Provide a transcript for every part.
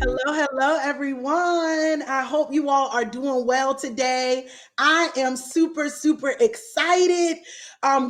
Hello, everyone. I hope you all are doing well today. I am super excited.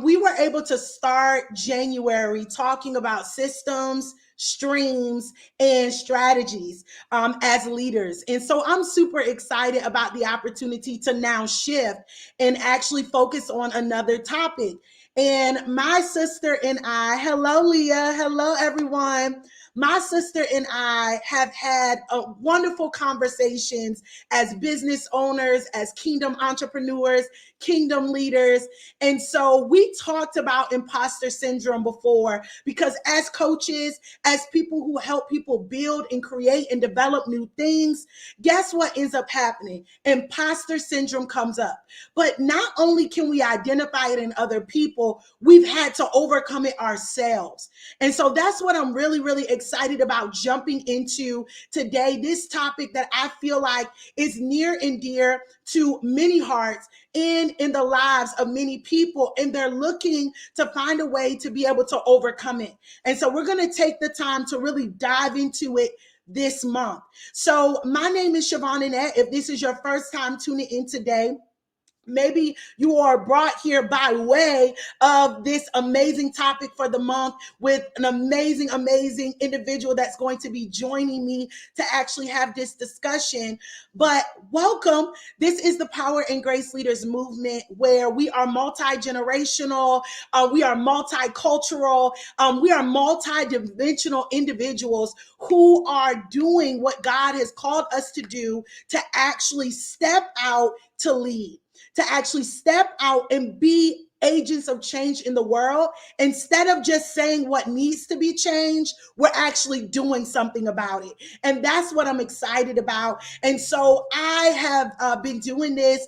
We were able to start January talking about systems, streams, and strategies as leaders. And so I'm super excited about the opportunity to now shift and actually focus on another topic. And my sister and I, hello, Leah. Hello, everyone. My sister and I have had wonderful conversations as business owners, as kingdom entrepreneurs, kingdom leaders. And so we talked about imposter syndrome before because as coaches, as people who help people build and create and develop new things, guess what ends up happening? Imposter syndrome comes up. But not only can we identify it in other people, we've had to overcome it ourselves. And so that's what I'm really excited about jumping into today. This topic that I feel like is near and dear to many hearts and in the lives of many people. And they're looking to find a way to be able to overcome it. And so we're going to take the time to really dive into it this month. So my name is Chavon Anette. If this is your first time tuning in today, maybe you are brought here by way of this amazing topic for the month with an amazing individual that's going to be joining me to actually have this discussion. But welcome. This is the Power and Grace Leaders Movement, where we are multi-generational, we are multicultural, we are multi-dimensional individuals who are doing what God has called us to do, to actually step out to lead, to actually step out and be agents of change in the world. Instead of just saying what needs to be changed, we're actually doing something about it. And that's what I'm excited about. And so I have been doing this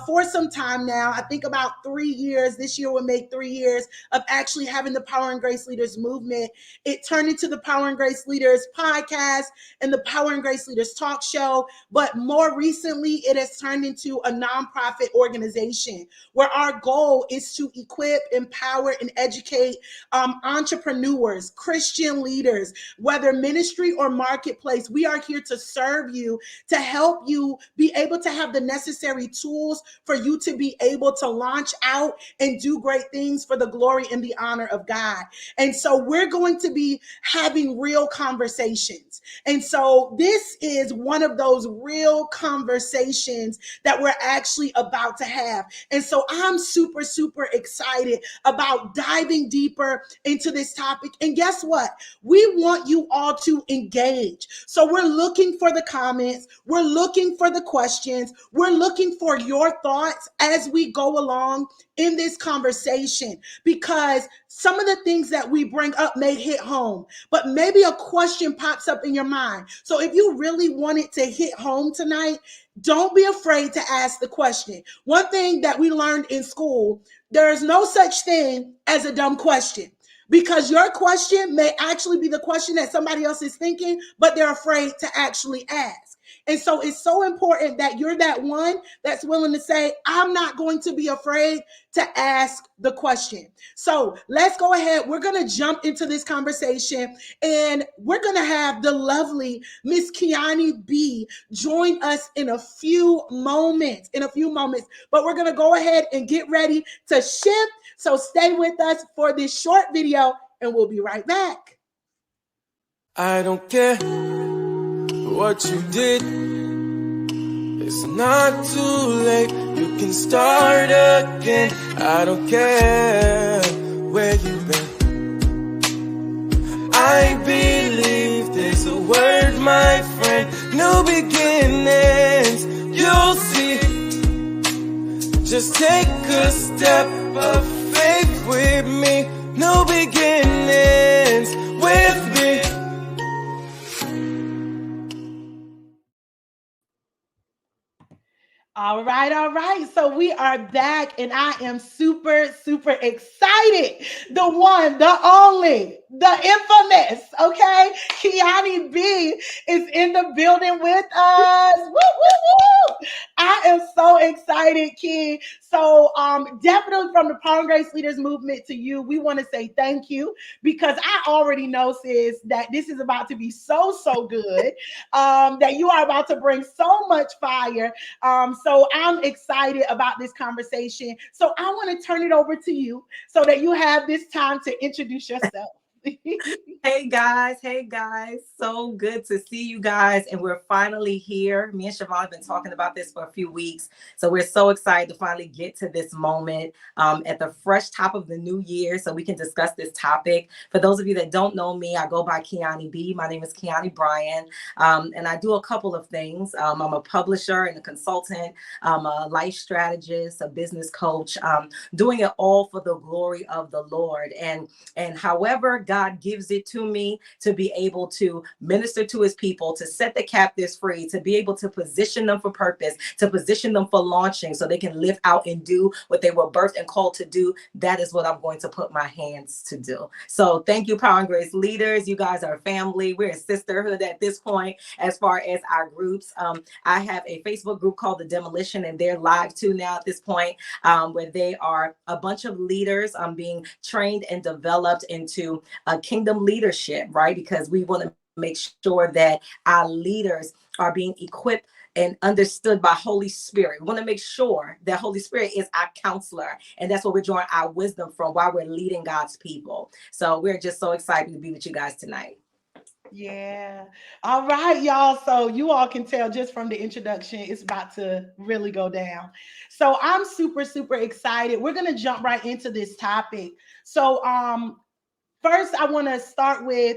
for some time now. I think about 3 years. This year will make 3 years of actually having the Power and Grace Leaders Movement. It turned into the Power and Grace Leaders podcast and the Power and Grace Leaders talk show. But more recently, it has turned into a nonprofit organization where our goal is to equip, empower, and educate entrepreneurs, Christian leaders, whether ministry or marketplace. We are here to serve you, to help you be able to have the necessary tools for you to be able to launch out and do great things for the glory and the honor of God. And so we're going to be having real conversations. And so this is one of those real conversations that we're actually about to have. And so I'm super excited about diving deeper into this topic. And guess what? We want you all to engage. So we're looking for the comments. We're looking for the questions. We're looking for your thoughts as we go along in this conversation, because some of the things that we bring up may hit home, but maybe a question pops up in your mind. So if you really want it to hit home tonight, don't be afraid to ask the question. One thing that we learned in school, there is no such thing as a dumb question, because your question may actually be the question that somebody else is thinking, but they're afraid to actually ask. And so it's so important that you're that one that's willing to say, I'm not going to be afraid to ask the question. So let's go ahead. We're going to jump into this conversation, and we're going to have the lovely Miss Kiyanni B join us in a few moments, but we're going to go ahead and get ready to shift. So stay with us for this short video, and we'll be right back. I don't care what you did, it's not too late, you can start again. I don't care where you've been, I believe there's a word, my friend, new beginnings, you'll see. Just take a step of faith with me, new beginnings with me. All right, all right. So we are back, and I am super, super excited. The one, the only, the infamous, okay? Kiyanni B is in the building with us. Woo, woo, woo. I am so excited, Kid. So definitely from the Power and Grace Leaders Movement to you, we want to say thank you because I already know, sis, that this is about to be so, so good. That you are about to bring so much fire. So I'm excited about this conversation. So I want to turn it over to you so that you have this time to introduce yourself. Hey guys, so good to see you guys. And we're finally here. Me and Chavon have been talking about this for a few weeks. So we're so excited to finally get to this moment at the fresh top of the new year so we can discuss this topic. For those of you that don't know me, I go by Kiyanni B. My name is Kiyanni Bryan. And I do a couple of things. I'm a publisher and a consultant, a life strategist, a business coach, doing it all for the glory of the Lord. And however God gives it to me to be able to minister to his people, to set the captives free, to be able to position them for purpose, to position them for launching so they can live out and do what they were birthed and called to do. That is what I'm going to put my hands to do. So thank you, Power and Grace leaders. You guys are family. We're a sisterhood at this point as far as our groups. I have a Facebook group called The Demolition, and they're live too now at this point, where they are a bunch of leaders being trained and developed into kingdom leadership, right? Because we want to make sure that our leaders are being equipped and understood by Holy Spirit. We want to make sure that Holy Spirit is our counselor, and that's where we're drawing our wisdom from while we're leading God's people. So we're just so excited to be with you guys tonight. Yeah. All right, y'all. So you all can tell just from the introduction, it's about to really go down. So I'm super, super excited. We're gonna jump right into this topic. So first I want to start with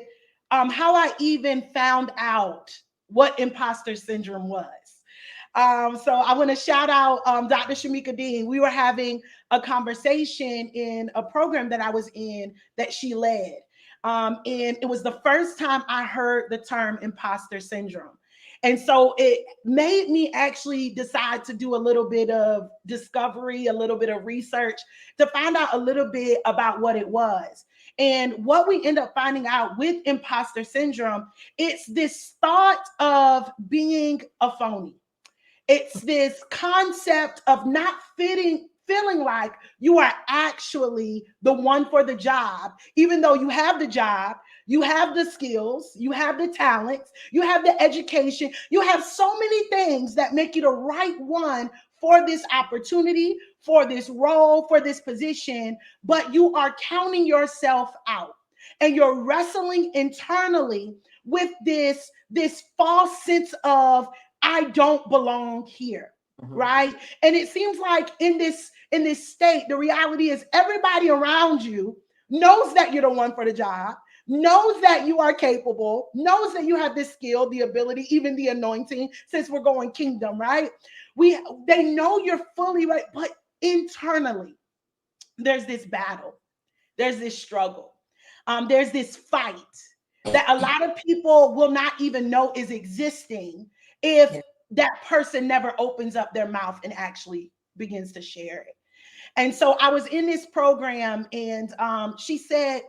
how I even found out what imposter syndrome was. So I want to shout out Dr. Shamika Dean. We were having a conversation in a program that I was in that she led. And it was the first time I heard the term imposter syndrome. And so it made me actually decide to do a little bit of discovery, a little bit of research to find out a little bit about what it was. And what we end up finding out with imposter syndrome, it's this thought of being a phony. It's this concept of not feeling like you are actually the one for the job, even though you have the job, you have the skills, you have the talents, you have the education, you have so many things that make you the right one for this opportunity, for this role, for this position, but you are counting yourself out and you're wrestling internally with this false sense of I don't belong here. Right. And it seems like in this state, the reality is everybody around you knows that you're the one for the job, knows that you are capable, knows that you have the skill, the ability, even the anointing, since we're going kingdom, right? They know you're fully right, but internally, there's this battle, there's this struggle, there's this fight that a lot of people will not even know is existing if Yeah. that person never opens up their mouth and actually begins to share it. And so I was in this program, and she said,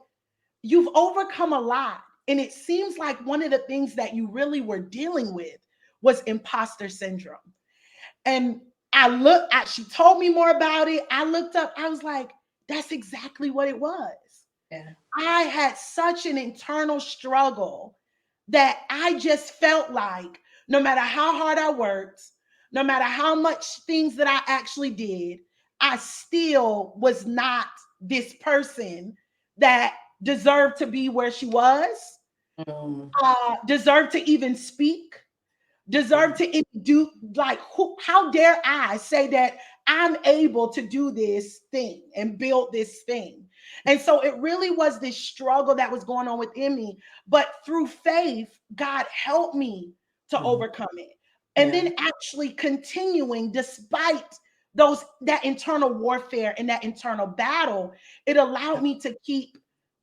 "You've overcome a lot." And it seems like one of the things that you really were dealing with was imposter syndrome. And she told me more about it. I looked up, I was like, that's exactly what it was. Yeah. I had such an internal struggle that I just felt like no matter how hard I worked, no matter how much things that I actually did, I still was not this person that deserved to be where she was, Mm. deserved to even speak, deserve to do, like, how dare I say that I'm able to do this thing and build this thing. And so it really was this struggle that was going on within me, but through faith God helped me to Mhm. overcome it, and Yeah. then actually continuing despite that internal warfare and that internal battle, it allowed me to keep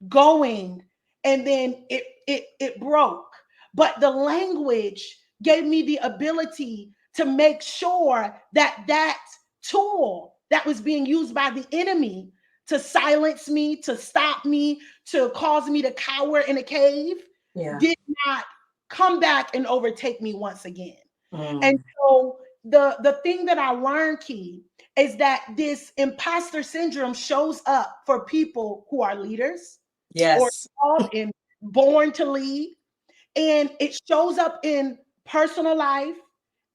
going. And then it broke, but the language gave me the ability to make sure that that tool that was being used by the enemy to silence me, to stop me, to cause me to cower in a cave, Yeah. did not come back and overtake me once again. And Mm. so the thing that I learned, Key, is that this imposter syndrome shows up for people who are leaders or Yes. called and born to lead. And it shows up in personal life,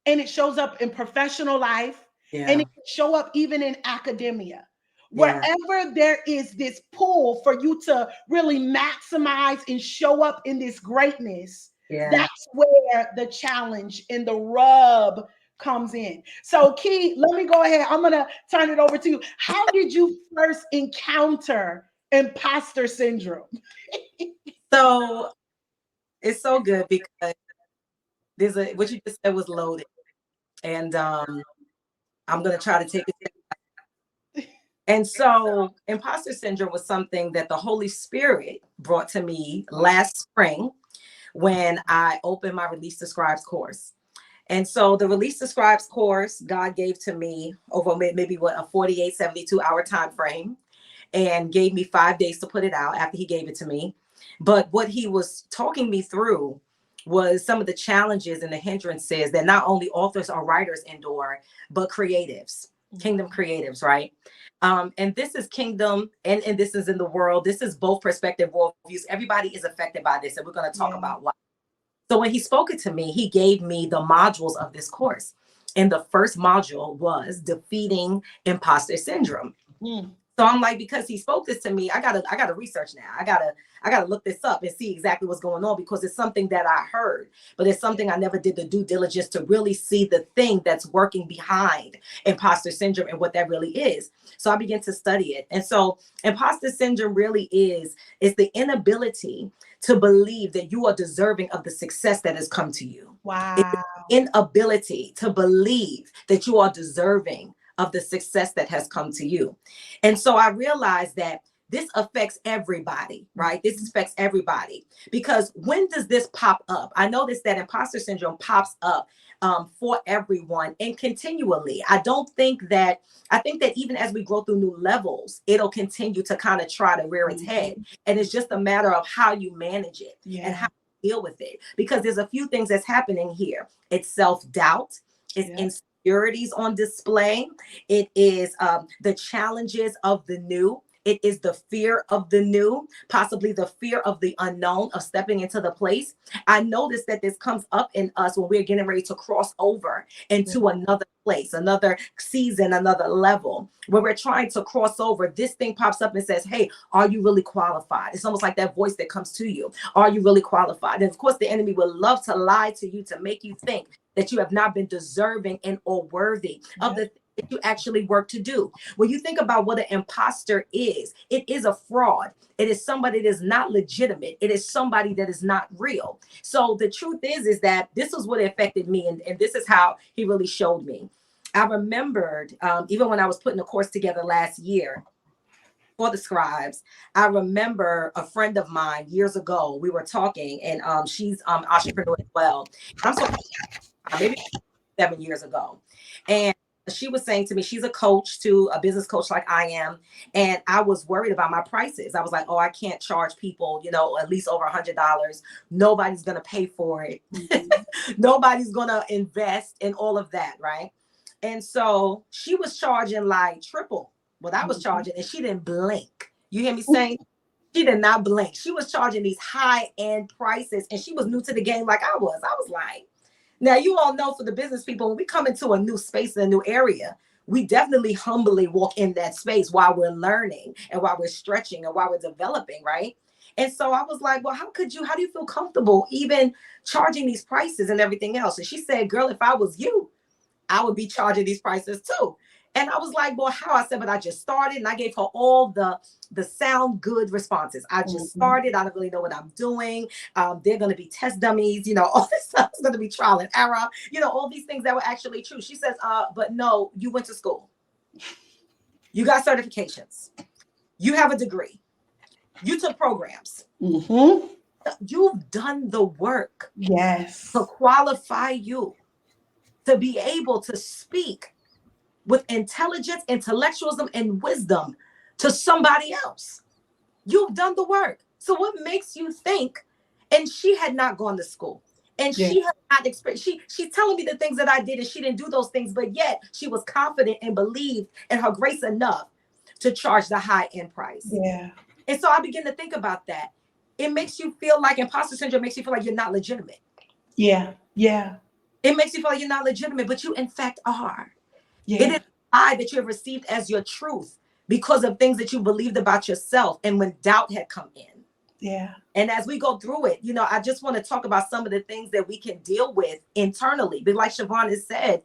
and it shows up in professional life, and Yeah. it can show up even in academia. Yeah. Wherever there is this pull for you to really maximize and show up in this greatness, Yeah. that's where the challenge and the rub comes in. So, Key, let me go ahead. I'm going to turn it over to you. How did you first encounter imposter syndrome? So it's so good because there's a what you just said was loaded. And I'm gonna try to take it. And so imposter syndrome was something that the Holy Spirit brought to me last spring when I opened my Release the Scribes course. And so the Release the Scribes course God gave to me over maybe what a 48, 72 hour time frame, and gave me 5 days to put it out after he gave it to me. But what he was talking me through was some of the challenges and the hindrances that not only authors or writers endure, but creatives, kingdom creatives, right? And this is kingdom, and this is in the world. This is both perspective worldviews. Everybody is affected by this, and we're going to talk about why. So when he spoke it to me, he gave me the modules of this course. And the first module was defeating imposter syndrome. Mm. So I'm like, because he spoke this to me, I gotta research now. I gotta look this up and see exactly what's going on, because it's something that I heard, but it's something I never did the due diligence to really see the thing that's working behind imposter syndrome and what that really is. So I began to study it. And so imposter syndrome really is the inability to believe that you are deserving of the success that has come to you. Wow. Inability to believe that you are deserving of the success that has come to you. And so I realized that this affects everybody, right? This affects everybody, because when does this pop up? I noticed that imposter syndrome pops up for everyone and continually. I think that even as we grow through new levels, it'll continue to kind of try to rear its head. And it's just a matter of how you manage it and how you deal with it, because there's a few things that's happening here. It's self-doubt, it's insecurities on display, it is the challenges of the new. It is the fear of the new, possibly the fear of the unknown, of stepping into the place. I noticed that this comes up in us when we're getting ready to cross over into another place, another season, another level, where we're trying to cross over. This thing pops up and says, hey, are you really qualified? It's almost like that voice that comes to you. Are you really qualified? And of course, the enemy would love to lie to you to make you think that you have not been deserving and or worthy of the that you actually work to do. When you think about what an imposter is, it is a fraud. It is somebody that is not legitimate. It is somebody that is not real. So the truth is that this is what affected me, and this is how he really showed me. I remembered, even when I was putting the course together last year for the scribes, I remember a friend of mine years ago, we were talking, and she's entrepreneur as well. I'm so maybe 7 years ago. And she was saying to me, she's a coach too, a business coach like I am. And I was worried about my prices. I was like, oh, I can't charge people, at least over $100. Nobody's going to pay for it. Nobody's going to invest in all of that. Right. And so she was charging like triple what I was charging, and she didn't blink. You hear me saying? She did not blink. She was charging these high-end prices, and she was new to the game like I was. I was like, now, you all know, for the business people, when we come into a new space in a new area, we definitely humbly walk in that space while we're learning and while we're stretching and while we're developing, right? And so I was like, well, how do you feel comfortable even charging these prices and everything else? And she said, girl, if I was you, I would be charging these prices too. And I was like, well, how? I said, but I just started, and I gave her all the sound good responses. I just started. I don't really know what I'm doing. They're going to be test dummies. All this stuff is going to be trial and error. All these things that were actually true. She says, but no, you went to school. You got certifications. You have a degree. You took programs. You've done the work. Yes. To qualify you to be able to speak with intelligence, intellectualism, and wisdom to somebody else. You've done the work. So what makes you think? And she had not gone to school. And she had not experienced. She's telling me the things that I did, and she didn't do those things, but yet she was confident and believed in her grace enough to charge the high end price. Yeah. And so I begin to think about that. It makes you feel like imposter syndrome makes you feel like you're not legitimate. Yeah. Yeah. It makes you feel like you're not legitimate, but you in fact are. Yeah. It is a lie that you have received as your truth because of things that you believed about yourself and when doubt had come in. Yeah. And as we go through it, I just want to talk about some of the things that we can deal with internally. But like Chavon has said,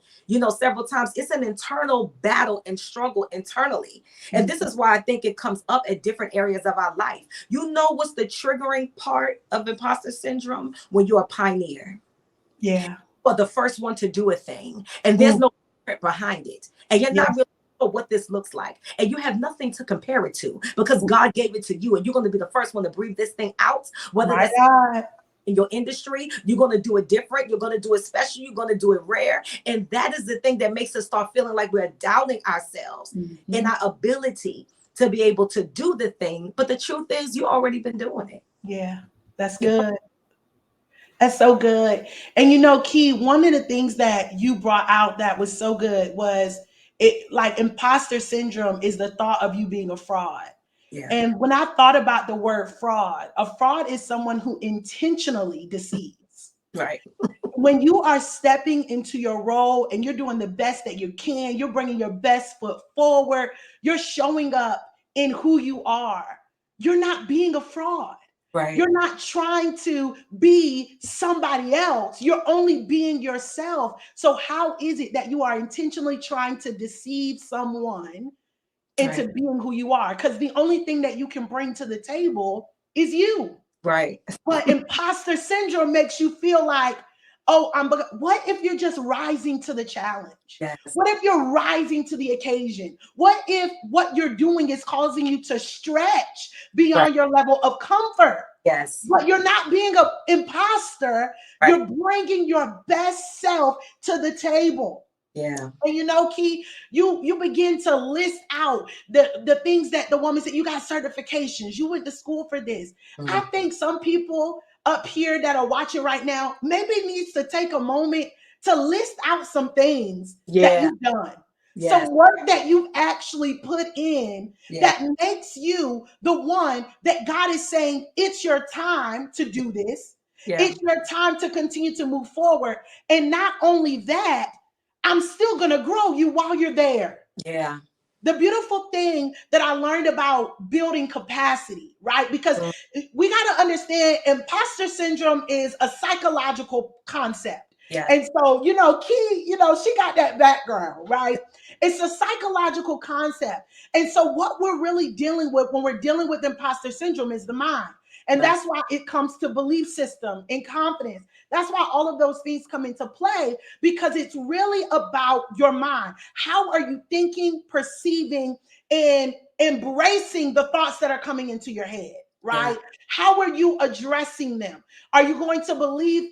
several times, it's an internal battle and struggle internally. And this is why I think it comes up at different areas of our life. What's the triggering part of imposter syndrome? When you're a pioneer. Yeah. Or the first one to do a thing. And there's no behind it. And you're not really sure what this looks like. And you have nothing to compare it to because God gave it to you. And you're going to be the first one to breathe this thing out. Whether that's in your industry, you're going to do it different. You're going to do it special. You're going to do it rare. And that is the thing that makes us start feeling like we're doubting ourselves and our ability to be able to do the thing. But the truth is, you already been doing it. Yeah, that's good. That's so good. And Key, one of the things that you brought out that was so good was it, like, imposter syndrome is the thought of you being a fraud. Yeah. And when I thought about the word fraud, a fraud is someone who intentionally deceives. Right. When you are stepping into your role and you're doing the best that you can, you're bringing your best foot forward, you're showing up in who you are. You're not being a fraud. Right. You're not trying to be somebody else. You're only being yourself. So how is it that you are intentionally trying to deceive someone into being who you are? Because the only thing that you can bring to the table is you. Right. But imposter syndrome makes you feel like, oh, what if you're just rising to the challenge? Yes. What if you're rising to the occasion? What if what you're doing is causing you to stretch beyond your level of comfort? Yes. But you're not being an imposter. Right. You're bringing your best self to the table. Yeah. And Key, you begin to list out the things that the woman said. You got certifications. You went to school for this. I think some people up here that are watching right now maybe needs to take a moment to list out some things that you've done. Some work that you've actually put in that makes you the one that God is saying, it's your time to do this. It's your time to continue to move forward. And not only that, I'm still going to grow you while you're there. Yeah. The beautiful thing that I learned about building capacity, right? Because we got to understand imposter syndrome is a psychological concept. Yeah. And so, Key, she got that background, right? It's a psychological concept. And so what we're really dealing with when we're dealing with imposter syndrome is the mind. And that's why it comes to belief system and confidence. That's why all of those things come into play, because it's really about your mind. How are you thinking, perceiving, and embracing the thoughts that are coming into your head, right? Yeah. How are you addressing them? Are you going to believe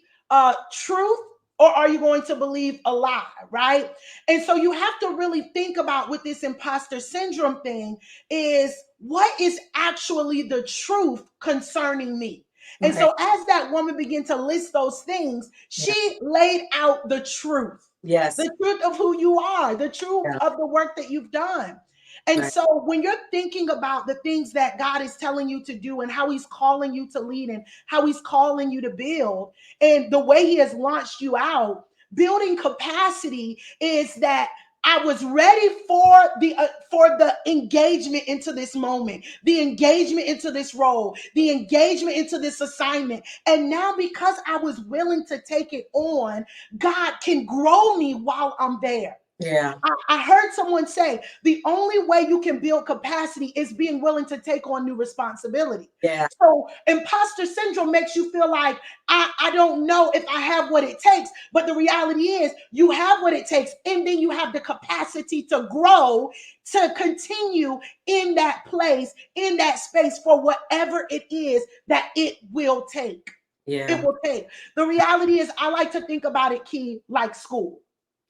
truth? Or are you going to believe a lie, right? And so you have to really think about with this imposter syndrome thing is what is actually the truth concerning me? And so as that woman began to list those things, she laid out the truth. Yes. The truth of who you are, the truth of the work that you've done. And so when you're thinking about the things that God is telling you to do and how he's calling you to lead and how he's calling you to build and the way he has launched you out, building capacity is that I was ready for the engagement into this moment, the engagement into this role, the engagement into this assignment. And now because I was willing to take it on, God can grow me while I'm there. Yeah. I heard someone say the only way you can build capacity is being willing to take on new responsibility. Yeah. So imposter syndrome makes you feel like I don't know if I have what it takes. But the reality is you have what it takes. And then you have the capacity to grow, to continue in that place, in that space for whatever it is that it will take. Yeah. It will take. The reality is I like to think about it, Key, like school.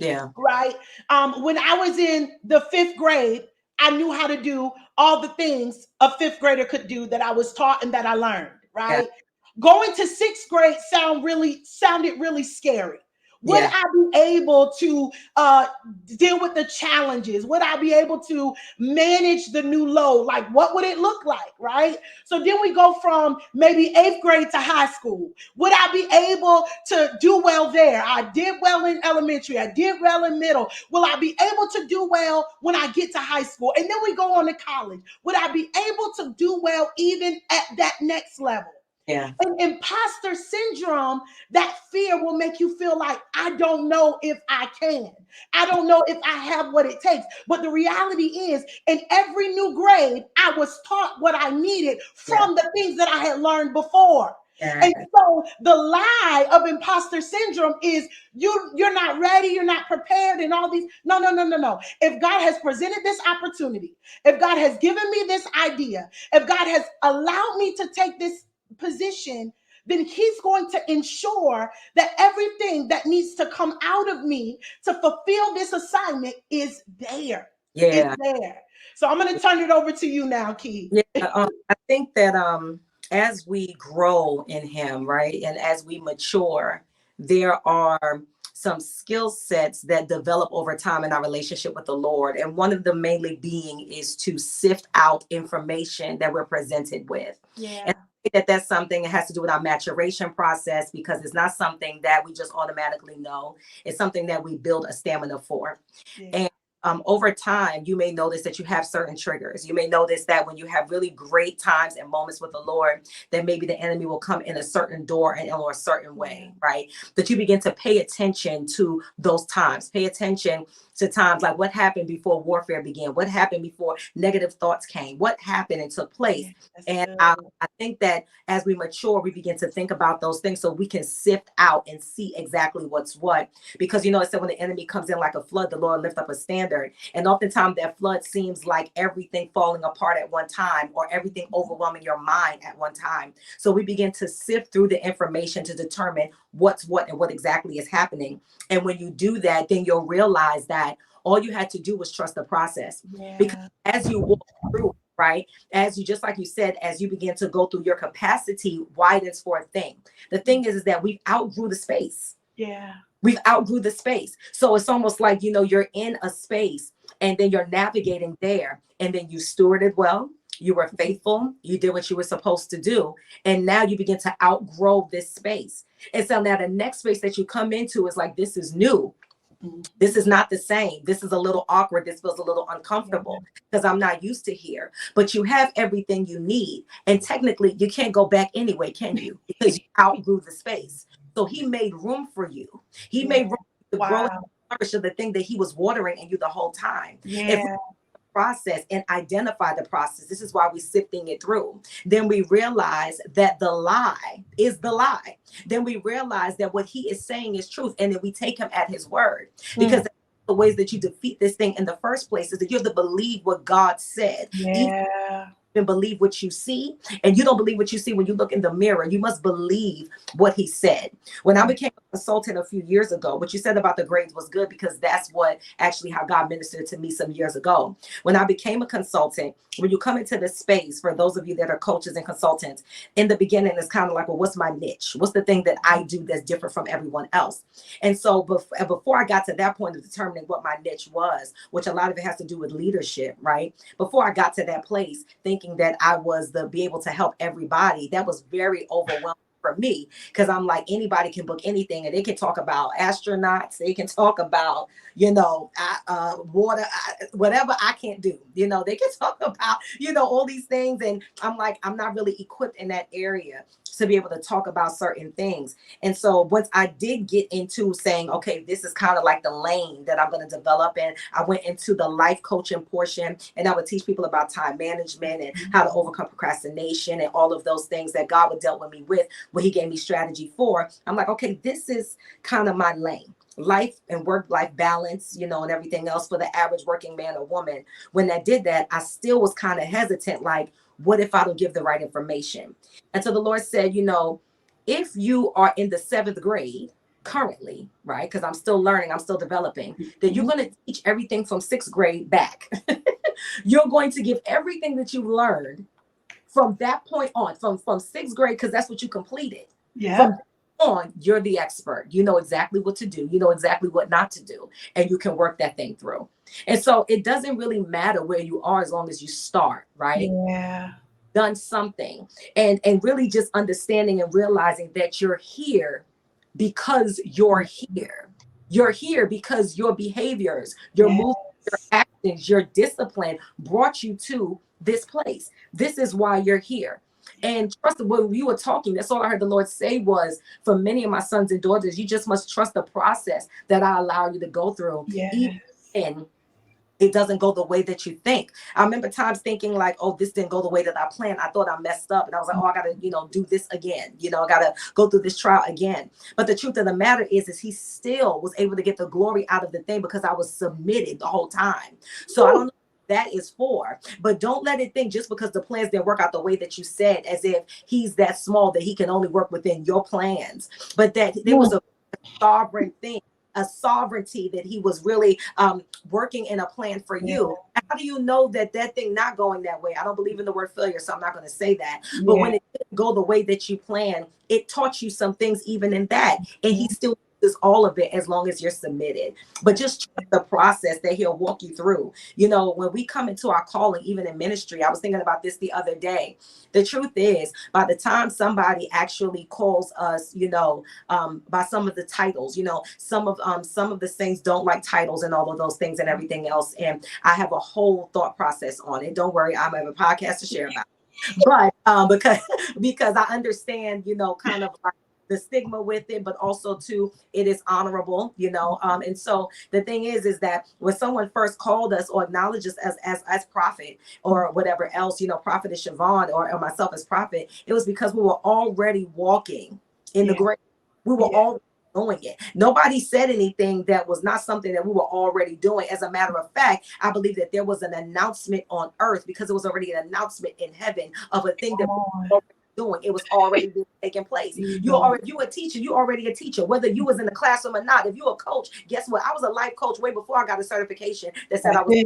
Yeah. right? When I was in the fifth grade, I knew how to do all the things a fifth grader could do that I was taught and that I learned, Yeah. right? Going to sixth grade sounded really scary. Would Yeah. I be able to deal with the challenges? Would I be able to manage the new load? Like, what would it look like, right? So then we go from maybe eighth grade to high school. Would I be able to do well there? I did well in elementary. I did well in middle. Will I be able to do well when I get to high school? And then we go on to college. Would I be able to do well even at that next level? Yeah. And imposter syndrome, that fear will make you feel like, I don't know if I can. I don't know if I have what it takes. But the reality is, in every new grade, I was taught what I needed Yeah. from the things that I had learned before. Yeah. And so the lie of imposter syndrome is you're not ready, you're not prepared, and all these. No, no, no, no, no. If God has presented this opportunity, if God has given me this idea, if God has allowed me to take this position, then he's going to ensure that everything that needs to come out of me to fulfill this assignment is there. It's Yeah. there. So I'm going to turn it over to you now, Key. Yeah. I think that as we grow in him, right, and as we mature, there are some skill sets that develop over time in our relationship with the Lord. And one of them mainly being is to sift out information that we're presented with. Yeah. And I think that that's something that has to do with our maturation process, because it's not something that we just automatically know. It's something that we build a stamina for. Yeah. And over time, you may notice that you have certain triggers. You may notice that when you have really great times and moments with the Lord, that maybe the enemy will come in a certain door and or a certain way, right? That you begin to pay attention to those times. Pay attention to times like what happened before warfare began, what happened before negative thoughts came, what happened and took place. And I think that as we mature, we begin to think about those things so we can sift out and see exactly what's what. Because, you know, it said when the enemy comes in like a flood, the Lord lift up a standard. And oftentimes that flood seems like everything falling apart at one time, or everything overwhelming your mind at one time. So we begin to sift through the information to determine what's what and what exactly is happening. And when you do that, then you'll realize that all you had to do was trust the process. Yeah. Because as you walk through, right, as you, just like you said, as you begin to go through, your capacity widens for a thing. The thing is that we've outgrew the space. Yeah. We've outgrew the space. So it's almost like, you know, you're in a space and then you're navigating there, and then you stewarded well. You were faithful. You did what you were supposed to do. And now you begin to outgrow this space. And so now the next space that you come into is like, this is new. This is not the same. This is a little awkward. This feels a little uncomfortable because I'm not used to here. But you have everything you need. And technically, you can't go back anyway, can you? Because you outgrew the space. So he made room for you. He made room to grow and flourish of the thing that he was watering in you the whole time. If we process and identify the process, this is why we're sifting it through, then we realize that the lie is the lie. Then we realize that what he is saying is truth, and then we take him at his word. Because the ways that you defeat this thing in the first place is that you have to believe what God said. And believe what you see. And you don't believe what you see when you look in the mirror. You must believe what he said. When I became a consultant a few years ago, what you said about the grades was good, because that's what actually how God ministered to me some years ago. When I became a consultant, when you come into this space, for those of you that are coaches and consultants, in the beginning, it's kind of like, well, what's my niche? What's the thing that I do that's different from everyone else? And so before I got to that point of determining what my niche was, which a lot of it has to do with leadership, right? Before I got to that place, thinking that I was be able to help everybody, that was very overwhelming for me, because I'm like, anybody can book anything and they can talk about astronauts, they can talk about, you know, water, whatever I can't do, you know, they can talk about, you know, all these things. And I'm like, I'm not really equipped in that area to be able to talk about certain things. And so once I did get into saying, okay, this is kind of like the lane that I'm going to develop in, I went into the life coaching portion, and I would teach people about time management and how to overcome procrastination and all of those things that God would dealt with me with, what he gave me strategy for. I'm like, okay, this is kind of my lane. Life and work-life balance, you know, and everything else for the average working man or woman. When I did that, I still was kind of hesitant, like, what if I don't give the right information? And so the Lord said, you know, if you are in the 7th grade currently, right? Because I'm still learning, I'm still developing, then you're going to teach everything from 6th grade back. You're going to give everything that you've learned from that point on, from 6th grade, because that's what you completed. Yeah. From on, you're the expert. You know exactly what to do. You know exactly what not to do. And you can work that thing through. And so it doesn't really matter where you are as long as you start, right? Yeah. Done something. And really just understanding and realizing that you're here because you're here. You're here because your behaviors, your movements, your actions, your discipline brought you to this place. This is why you're here. And trust when you were talking, that's all I heard the Lord say was, for many of my sons and daughters, you just must trust the process that I allow you to go through. Yes. Even it doesn't go the way that you think. I remember times thinking like, oh, this didn't go the way that I planned. I thought I messed up. And I was like, oh, I got to, do this again. I got to go through this trial again. But the truth of the matter is he still was able to get the glory out of the thing because I was submitted the whole time. So I don't know what that is for, but don't let it think just because the plans didn't work out the way that you said, as if he's that small that he can only work within your plans, but that there was a sovereign thing, a sovereignty that he was really working in a plan for you. How do you know that thing not going that way? I don't believe in the word failure, so I'm not going to say that. But when it didn't go the way that you planned, it taught you some things even in that. And he still does all of it as long as you're submitted. But just trust the process that he'll walk you through. When we come into our calling, even in ministry, I was thinking about this the other day. The truth is, by the time somebody actually calls us, by some of the titles, some of the saints don't like titles and all of those things and everything else. And I have a whole thought process on it. Don't worry, I have a podcast to share about it. But because I understand, kind of like the stigma with it, but also too, it is honorable, and so the thing is that when someone first called us or acknowledged us as prophet or whatever else, prophetess Chavon or myself as prophet, it was because we were already walking in the grace. We were all doing it. Nobody said anything that was not something that we were already doing. As a matter of fact, I believe that there was an announcement on earth because it was already an announcement in heaven of a thing that we were already doing. It was already taking place. You a teacher. You already a teacher, whether you was in the classroom or not. If you a coach, guess what? I was a life coach way before I got a certification that said I was.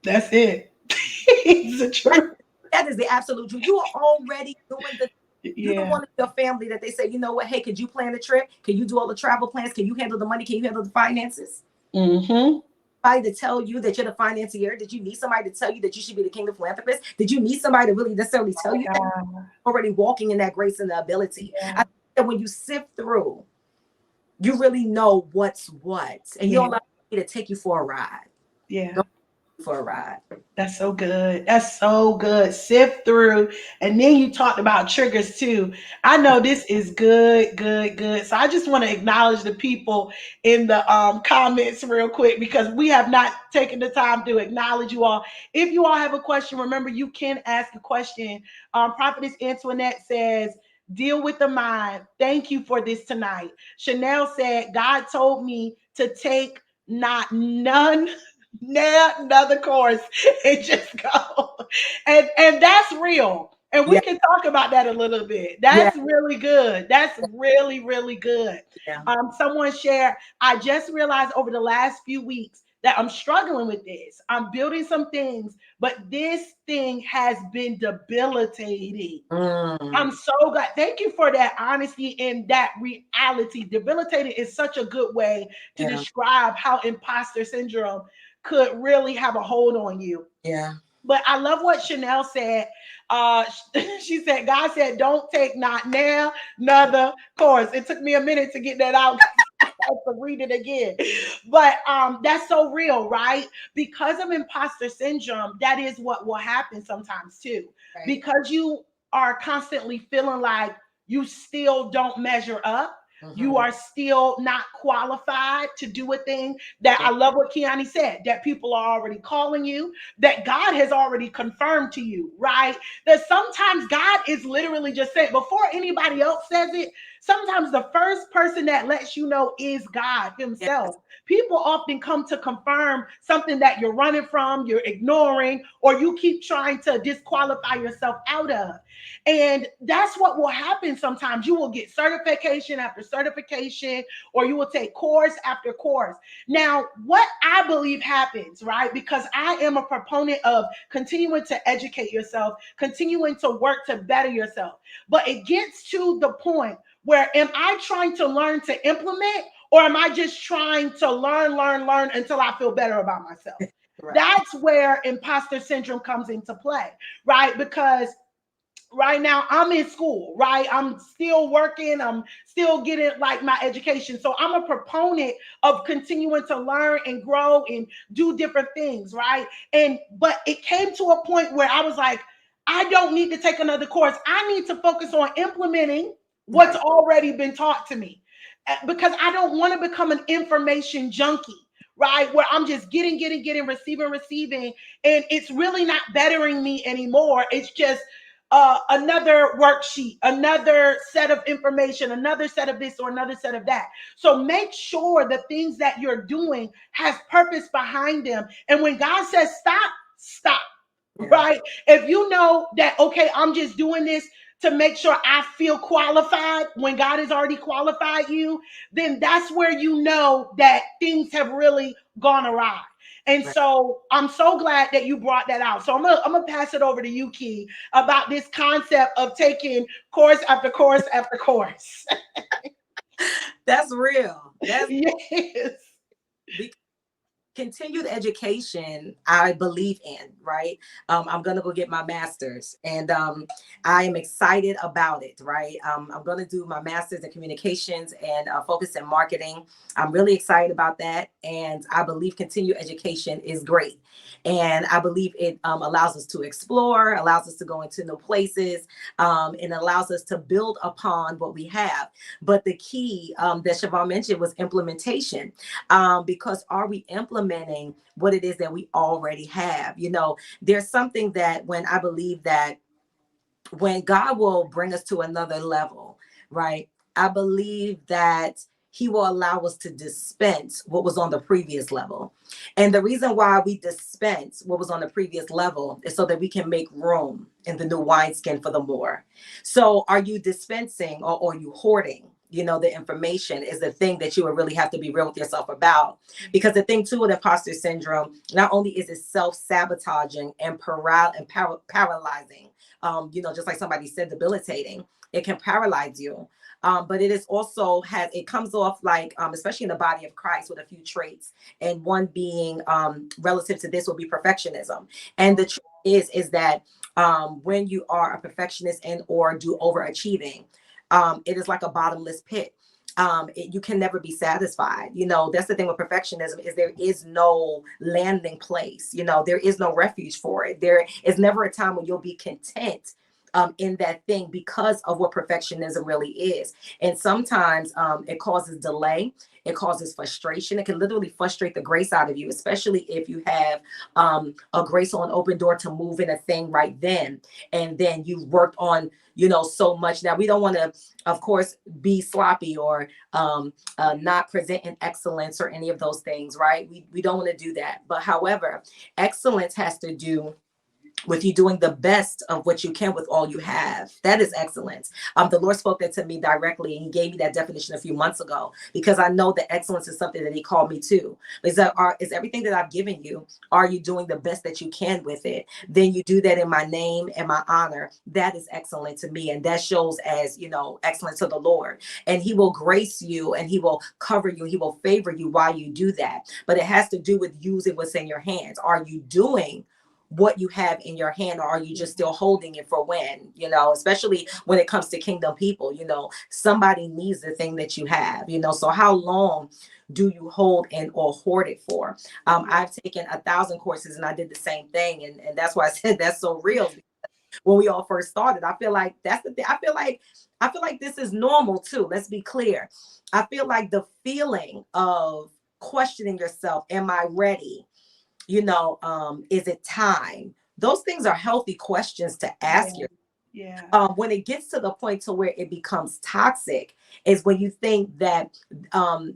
That's it. It's the truth. That is the absolute truth. You are already doing the. You're the one of your family that they say, you know what? Hey, could you plan the trip? Can you do all the travel plans? Can you handle the money? Can you handle the finances? Somebody to tell you that you're the financier? Did you need somebody to tell you that you should be the kingdom philanthropist? Did you need somebody to really necessarily tell you that you're already walking in that grace and the ability? I think that when you sift through, you really know what's what, and you don't allow me to take you for a ride. For a ride. That's so good. That's so good. Sift through. And then you talked about triggers too. I know this is good, good, good. So I just want to acknowledge the people in the comments real quick because we have not taken the time to acknowledge you all. If you all have a question, remember you can ask a question. Prophetess Antoinette says, deal with the mind. Thank you for this tonight. Chanel said, God told me to take another course and just go. And that's real. And we can talk about that a little bit. That's really good. That's really, really good. Someone shared, I just realized over the last few weeks that I'm struggling with this. I'm building some things, but this thing has been debilitating. I'm so glad. Thank you for that honesty and that reality. Debilitating is such a good way to describe how imposter syndrome could really have a hold on you. But I love what Chanel said. She said, God said, don't take not now, another course. It took me a minute to get that out. I have to read it again. But that's so real, right? Because of imposter syndrome, that is what will happen sometimes too. Right. Because you are constantly feeling like you still don't measure up. You are still not qualified to do a thing that I love what Kiyanni said, that people are already calling you, that God has already confirmed to you, right? That sometimes God is literally just saying, before anybody else says it, Sometimes the first person that lets you know is God Yes. himself. People often come to confirm something that you're running from, you're ignoring, or you keep trying to disqualify yourself out of. And that's what will happen sometimes. You will get certification after certification, or you will take course after course. Now, what I believe happens, right? Because I am a proponent of continuing to educate yourself, continuing to work to better yourself. But it gets to the point where am I trying to learn to implement, or am I just trying to learn until I feel better about myself? Right. That's where imposter syndrome comes into play, right? Because right now I'm in school, right? I'm still working, I'm still getting like my education. So I'm a proponent of continuing to learn and grow and do different things, right? And but it came to a point where I was like, I don't need to take another course. I need to focus on implementing what's Right. already been taught to me. Because I don't want to become an information junkie, right? Where I'm just getting, receiving, and it's really not bettering me anymore. It's just another worksheet, another set of information, another set of this or another set of that. So make sure the things that you're doing has purpose behind them. And when God says stop, stop. Yeah. Right? If you know that, okay, I'm just doing this to make sure I feel qualified when God has already qualified you, then that's where you know that things have really gone awry. And Right. so I'm so glad that you brought that out. So I'm gonna pass it over to you, Key, about this concept of taking course after course after course. That's real. That's Yes. continued education I believe in, right? I'm gonna go get my master's, and I am excited about it, right? I'm gonna do my master's in communications and focus in marketing. I'm really excited about that, and I believe continued education is great, and I believe it allows us to explore, allows us to go into new places, and allows us to build upon what we have. But the key that Chavon mentioned was implementation, because are we implementing what it is that we already have? You know, there's something that when I believe that when God will bring us to another level, right? I believe that he will allow us to dispense what was on the previous level. And the reason why we dispense what was on the previous level is so that we can make room in the new wineskin for the more. So are you dispensing, or are you hoarding? You know, the information is the thing that you would really have to be real with yourself about. Because the thing too with imposter syndrome, not only is it self-sabotaging and paralyzing, you know, just like somebody said, debilitating. It can paralyze you. But it is also it comes off like, especially in the body of Christ, with a few traits. And one being relative to this will be perfectionism. And the truth is that when you are a perfectionist and or do overachieving, it is like a bottomless pit. You can never be satisfied. You know, that's the thing with perfectionism, is there is no landing place. You know, there is no refuge for it. There is never a time when you'll be content in that thing, because of what perfectionism really is. And sometimes it causes delay. It causes frustration. It can literally frustrate the grace out of you, especially if you have a grace on open door to move in a thing right then. And then you've worked on, you know, so much. Now, we don't want to, of course, be sloppy or not present in excellence or any of those things, right? We don't want to do that. But however, excellence has to do with you doing the best of what you can with all you have. That is excellence. The Lord spoke that to me directly, and he gave me that definition a few months ago, because I know that excellence is something that he called me to. Is everything that I've given you, are you doing the best that you can with it? Then you do that in my name and my honor. That is excellent to me. And that shows as, you know, excellence to the Lord. And he will grace you, and he will cover you. He will favor you while you do that. But it has to do with using what's in your hands. Are you doing what you have in your hand, or are you just still holding it for when, you know, especially when it comes to kingdom people? You know, somebody needs the thing that you have, you know. So how long do you hold and or hoard it for? I've taken 1,000 courses, and I did the same thing, and that's why I said that's so real. When we all first started, I feel like that's the thing. I feel like this is normal too. Let's be clear. I feel like the feeling of questioning yourself, am I ready? You know, is it time? Those things are healthy questions to ask Yeah. yourself. Yeah. When it gets to the point to where it becomes toxic is when you think that,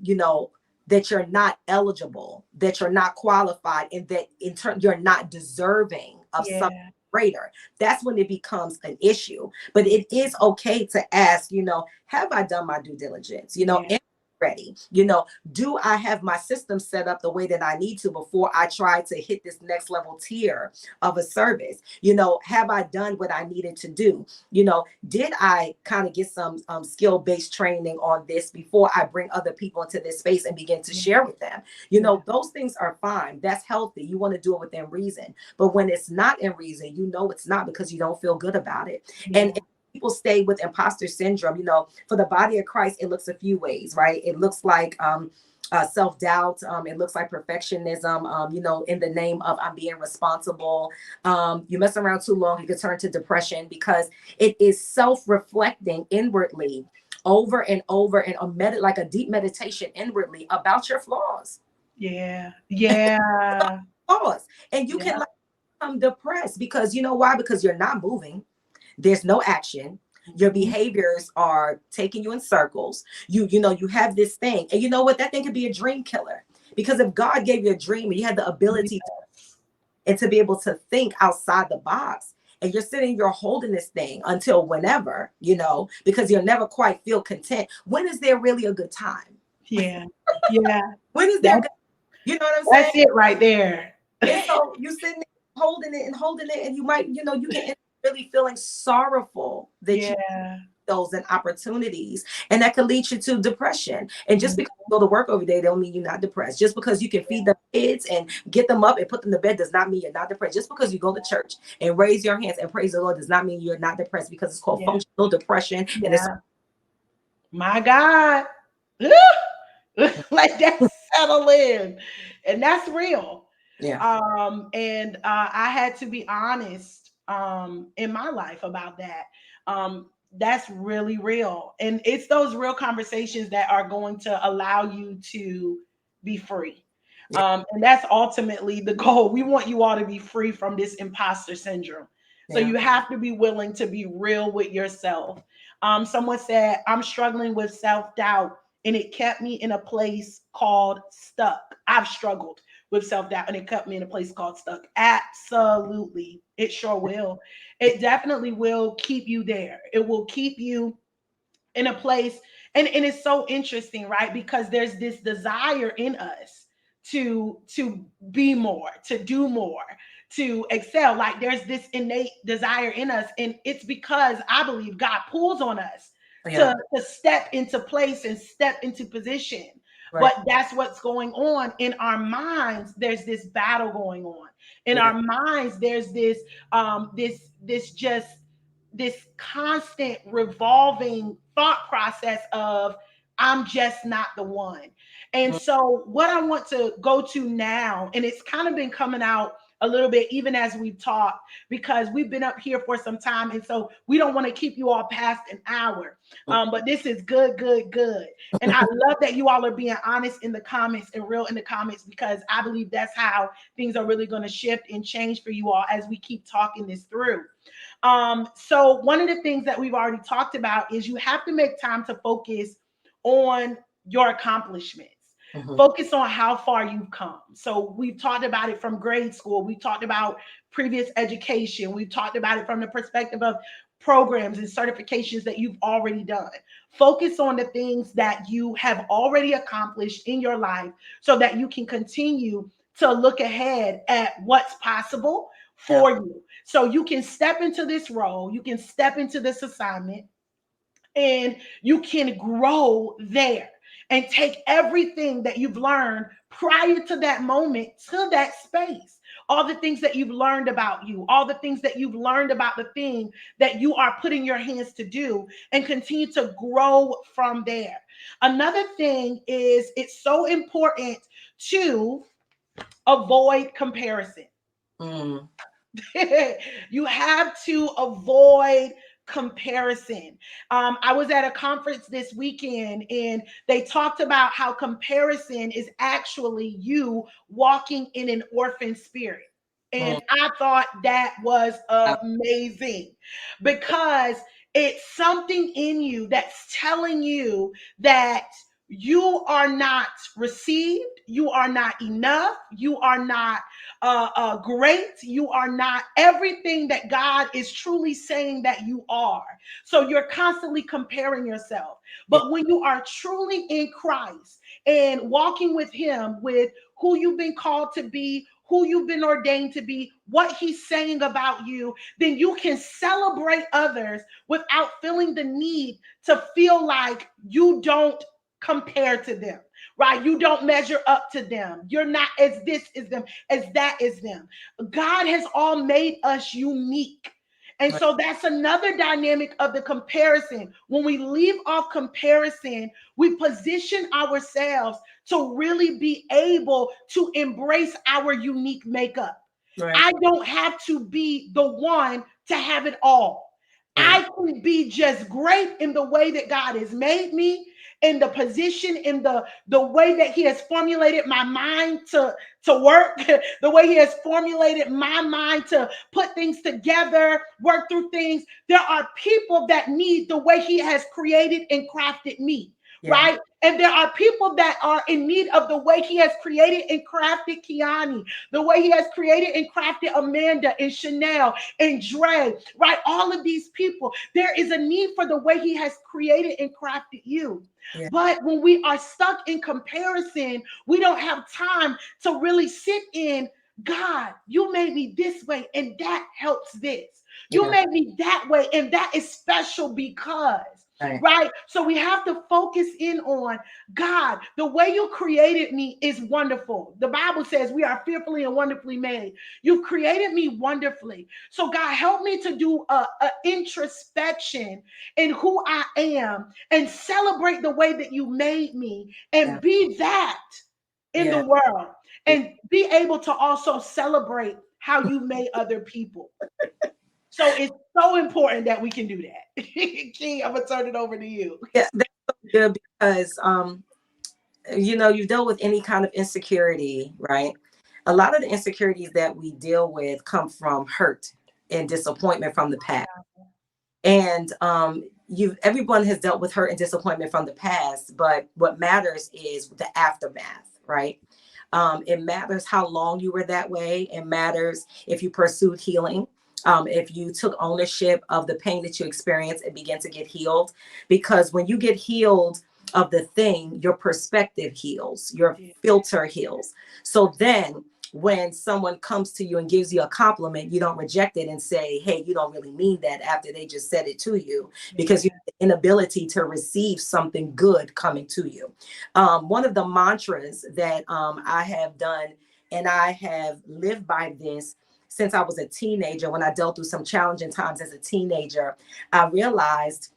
you know, that you're not eligible, that you're not qualified, and that in turn you're not deserving of something Yeah. greater. That's when it becomes an issue. But it is okay to ask, you know, have I done my due diligence? You know, Yeah. am I ready? You know, do I have my system set up the way that I need to before I try to hit this next level tier of a service? You know, have I done what I needed to do? You know, did I kind of get some skill-based training on this before I bring other people into this space and begin to Yeah. share with them? You Yeah. know, those things are fine. That's healthy. You want to do it within reason. But when it's not in reason, you know it's not, because you don't feel good about it. Yeah. And people stay with imposter syndrome, you know, for the body of Christ, it looks a few ways, right? It looks like self-doubt. It looks like perfectionism, you know, in the name of I'm being responsible. You mess around too long, you can turn to depression, because it is self-reflecting inwardly over and over, and like a deep meditation inwardly about your flaws. Yeah. Yeah. Flaws. And you can Yeah. like become depressed because, you know why? Because you're not moving. There's no action. Your Mhm. behaviors are taking you in circles. You know, you have this thing, and you know what? That thing could be a dream killer, because if God gave you a dream and you had the ability to, and to be able to think outside the box, and you're sitting, you're holding this thing until whenever, you know, because you'll never quite feel content. When is there really a good time? Yeah. Yeah. When is there That, good, you know what I'm saying? that's it right there. And so you sitting there holding it, and you might, you know, you can end up really feeling sorrowful that you Yeah. those and opportunities, and that could lead you to depression. And just Mhm. because you go to work every day don't mean you're not depressed. Just because you can feed the kids and get them up and put them to bed does not mean you're not depressed. Just because you go to church and raise your hands and praise the Lord does not mean you're not depressed, because it's called Yeah. functional depression. And it's Yeah. My God. Like that settle in. And that's real. yeah. And I had to be honest in my life about that. That's really real. And it's those real conversations that are going to allow you to be free. Yeah. And that's ultimately the goal. We want you all to be free from this imposter syndrome. So Yeah. you have to be willing to be real with yourself. Someone said, I'm struggling with self doubt, and it kept me in a place called stuck. I've struggled with self doubt, and it kept me in a place called stuck. Absolutely. It sure will. It definitely will keep you there. It will keep you in a place. And it's so interesting, right? Because there's this desire in us to be more, to do more, to excel. Like there's this innate desire in us. And it's because I believe God pulls on us Yeah. to step into place and step into position. Right. But that's what's going on in our minds. There's this battle going on in Yeah. our minds. There's this just this constant revolving thought process of I'm just not the one. And Mm. so what I want to go to now, and it's kind of been coming out a little bit even as we've talked, because we've been up here for some time, and so we don't want to keep you all past an hour. But this is good, good, good. And I love that you all are being honest in the comments and real in the comments, because I believe that's how things are really going to shift and change for you all as we keep talking this through. So one of the things that we've already talked about is you have to make time to focus on your accomplishments. Mhm. Focus on how far you've come. So we've talked about it from grade school. We talked about previous education. We've talked about it from the perspective of programs and certifications that you've already done. Focus on the things that you have already accomplished in your life so that you can continue to look ahead at what's possible Yeah. for you. So you can step into this role, you can step into this assignment, and you can grow there and take everything that you've learned prior to that moment to that space. All the things that you've learned about you, all the things that you've learned about the thing that you are putting your hands to do, and continue to grow from there. Another thing is it's so important to avoid comparison. Mm. You have to avoid comparison. I was at a conference this weekend, and they talked about how comparison is actually you walking in an orphan spirit. And I thought that was Wow. amazing because it's something in you that's telling you that you are not received, you are not enough, you are not great, you are not everything that God is truly saying that you are. So you're constantly comparing yourself. Yeah. But when you are truly in Christ and walking with Him, with who you've been called to be, who you've been ordained to be, what He's saying about you, then you can celebrate others without feeling the need to feel like you don't compare to them, right? You don't measure up to them. You're not as this is them, as that is them. God has all made us unique. And Right. so that's another dynamic of the comparison. When we leave off comparison, we position ourselves to really be able to embrace our unique makeup. Right. I don't have to be the one to have it all. Right. I can be just great in the way that God has made me, in the position, in the way that He has formulated my mind to work, the way He has formulated my mind to put things together, work through things. There are people that need the way He has created and crafted me, Yeah. right? And there are people that are in need of the way He has created and crafted Kiyanni, the way He has created and crafted Amanda and Chanel and Dre, right? All of these people, there is a need for the way He has created and crafted you. Yeah. But when we are stuck in comparison, we don't have time to really sit in God. You made me this way, and that helps this. You Yeah. made me that way, and that is special because. Right. Right? So we have to focus in on God. The way you created me is wonderful. The Bible says we are fearfully and wonderfully made. You've created me wonderfully. So God, help me to do a introspection in who I am and celebrate the way that you made me and Yeah. be that in the Yeah. world Yeah. and be able to also celebrate how you made other people. So it's so important that we can do that. Key, I'm gonna turn it over to you. Yeah, that's so good because you dealt with any kind of insecurity, right? A lot of the insecurities that we deal with come from hurt and disappointment from the past. And everyone has dealt with hurt and disappointment from the past, but what matters is the aftermath, right? It matters how long you were that way. It matters if you pursued healing, if you took ownership of the pain that you experienced and began to get healed. Because when you get healed of the thing, your perspective heals, your filter heals. So then when someone comes to you and gives you a compliment, you don't reject it and say, hey, you don't really mean that after they just said it to you, because you have the inability to receive something good coming to you. One of the mantras that I have done, and I have lived by this since I was a teenager, when I dealt through some challenging times as a teenager, I realized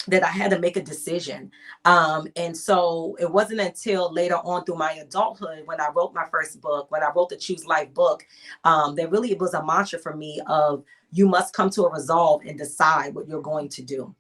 that I had to make a decision. And so it wasn't until later on through my adulthood, when I wrote my first book, when I wrote the Choose Life book, that really it was a mantra for me of, you must come to a resolve and decide what you're going to do.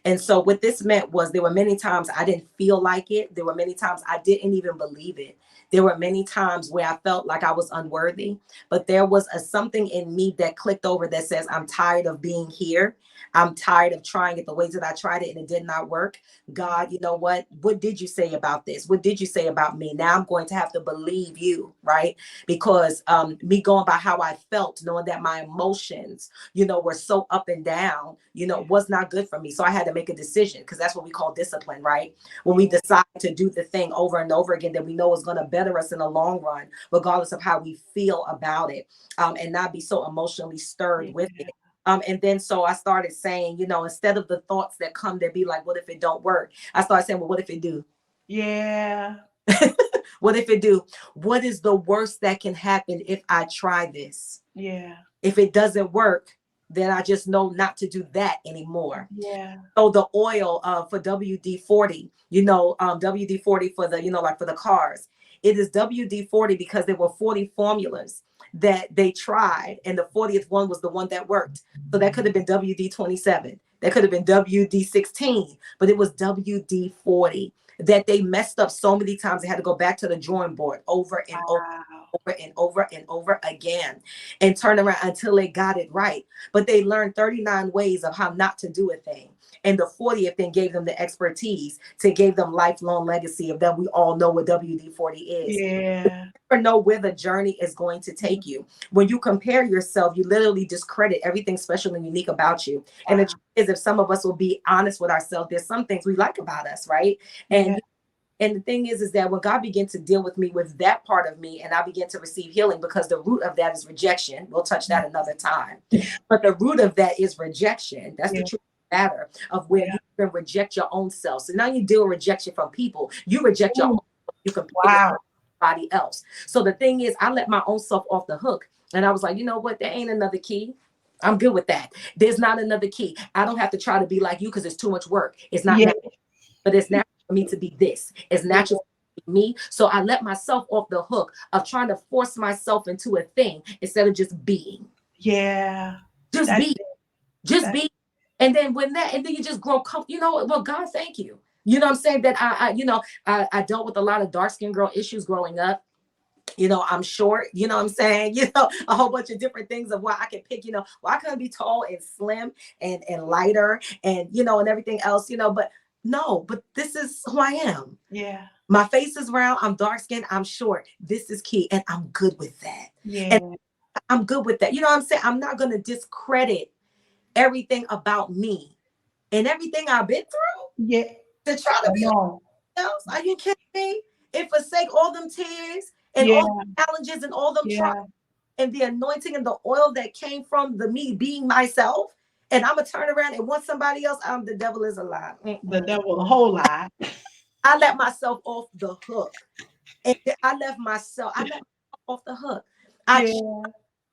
And so what this meant was, there were many times I didn't feel like it. There were many times I didn't even believe it. There were many times where I felt like I was unworthy, but there was something in me that clicked over that says, I'm tired of being here. I'm tired of trying it the ways that I tried it and it did not work. God, you know what? What did you say about this? What did you say about me? Now I'm going to have to believe you, right? Because me going by how I felt, knowing that my emotions, were so up and down, was not good for me. So I had to make a decision, because that's what we call discipline, right? When we decide to do the thing over and over again that we know is going to better us in the long run, regardless of how we feel about it, and not be so emotionally stirred with it. And then so I started saying, instead of the thoughts that come that be like, what if it don't work? I started saying, well, what if it do? Yeah. What if it do? What is the worst that can happen if I try this? Yeah. If it doesn't work, then I just know not to do that anymore. Yeah. So the oil for WD-40, WD-40 for the, like for the cars, it is WD-40 because there were 40 formulas that they tried, and the 40th one was the one that worked. So that could have been WD-27. That could have been WD-16, but it was WD-40 that they messed up so many times. They had to go back to the drawing board over and over. over and over and over again and turn around until they got it right. But they learned 39 ways of how not to do a thing. And the 40th then gave them the expertise to give them lifelong legacy of them. We all know what WD-40 is. Yeah. Never know where the journey is going to take you. When you compare yourself, you literally discredit everything special and unique about you. Wow. And the truth is, if some of us will be honest with ourselves, there's some things we like about us, right? Yeah. And the thing is that when God began to deal with me with that part of me, and I began to receive healing, because the root of that is rejection. We'll touch that another time. But the root of that is rejection. That's the truth of the matter, of where you can reject your own self. So now you deal with rejection from people. You reject your own self. You can somebody else. So the thing is, I let my own self off the hook. And I was like, you know what? There ain't another key. I'm good with that. There's not another key. I don't have to try to be like you because it's too much work. It's not natural, but it's natural for me to be this. It's natural to be me. So I let myself off the hook of trying to force myself into a thing instead of just being. Yeah. Just be. Just be. And then when that, and then you just grow comfortable. You know, well, God, thank you. You know what I'm saying? That I dealt with a lot of dark-skinned girl issues growing up. You know, I'm short, you know what I'm saying? You know, a whole bunch of different things of why I can pick, well, I couldn't be tall and slim and lighter and, and everything else, but no, but this is who I am. Yeah. My face is round. I'm dark skinned. I'm short. This is key. And I'm good with that. Yeah. And I'm good with that. You know what I'm saying? I'm not going to discredit everything about me and everything I've been through. Yeah. To try to be else. Are you kidding me? And forsake all them tears and all the challenges and all them trials and the anointing and the oil that came from the me being myself. And I'm going to turn around and want somebody else. The devil is a lie. The devil, a whole lie. I let myself off the hook. And I let myself off the hook. I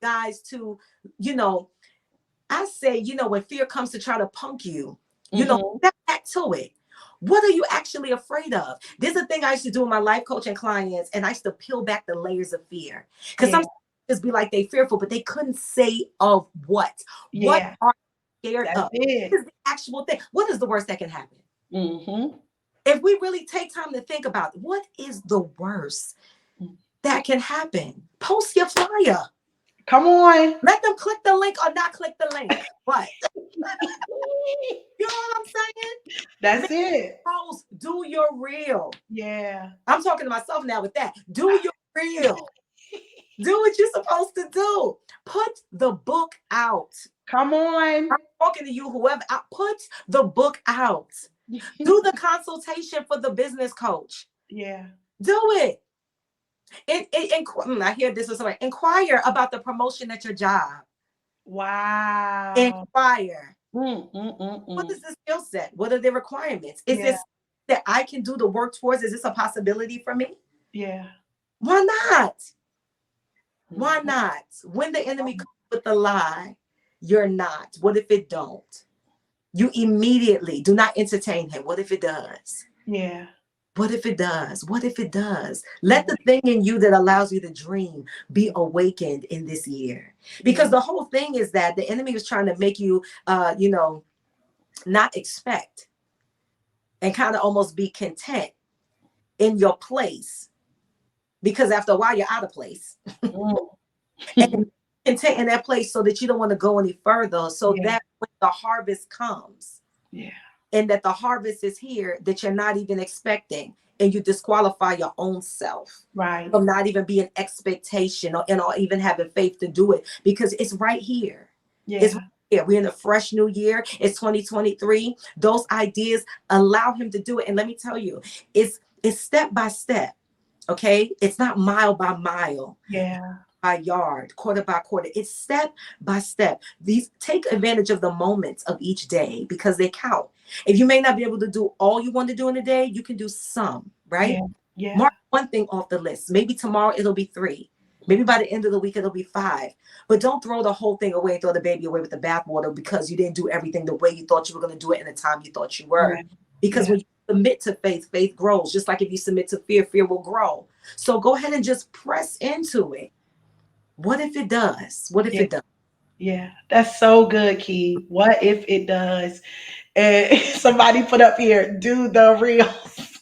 guys to, I say, when fear comes to try to punk you, step back to it. What are you actually afraid of? There's a thing I used to do with my life coaching clients, and I used to peel back the layers of fear. Because some just be like they fearful, but they couldn't say of what. What are you scared of? What is the actual thing? What is the worst that can happen? If we really take time to think about what is the worst that can happen, post your flyer. Come on. Let them click the link or not click the link. What? You know what I'm saying? That's it. Post, do your real. Yeah. I'm talking to myself now with that. Do your real. Do what you're supposed to do. Put the book out. Come on. I'm talking to you, whoever. Put the book out. Do the consultation for the business coach. Yeah. Do it. I hear this with somebody. Inquire about the promotion at your job. Wow. Inquire. What is the skill set? What are the requirements? Is this that I can do the work towards? Is this a possibility for me? Yeah. Why not? Why not? When the enemy comes with the lie, you're not. What if it don't? You immediately do not entertain him. What if it does? Yeah. What if it does? What if it does? Let the thing in you that allows you to dream be awakened in this year. Because the whole thing is that the enemy is trying to make you, not expect and kind of almost be content in your place. Because after a while, you're out of place. And content in that place so that you don't want to go any further. So that when the harvest comes, and that the harvest is here that you're not even expecting, and you disqualify your own self from not even being expectation or even having faith to do it, because it's right here. It's right here. We're in a fresh new year. It's 2023. Those ideas, allow him to do it. And let me tell you, it's step by step. Okay. It's not mile by mile. By yard, quarter by quarter. It's step by step. These take advantage of the moments of each day because they count. If you may not be able to do all you want to do in a day, you can do some, right? Mark one thing off the list. Maybe tomorrow it'll be 3. Maybe by the end of the week it'll be 5. But don't throw the whole thing away and throw the baby away with the bathwater because you didn't do everything the way you thought you were going to do it in the time you thought you were. Because when you submit to faith, faith grows. Just like if you submit to fear, fear will grow. So go ahead and just press into it. What if it does? What if it does? Yeah, that's so good, Key. What if it does? And somebody put up here, do the reels.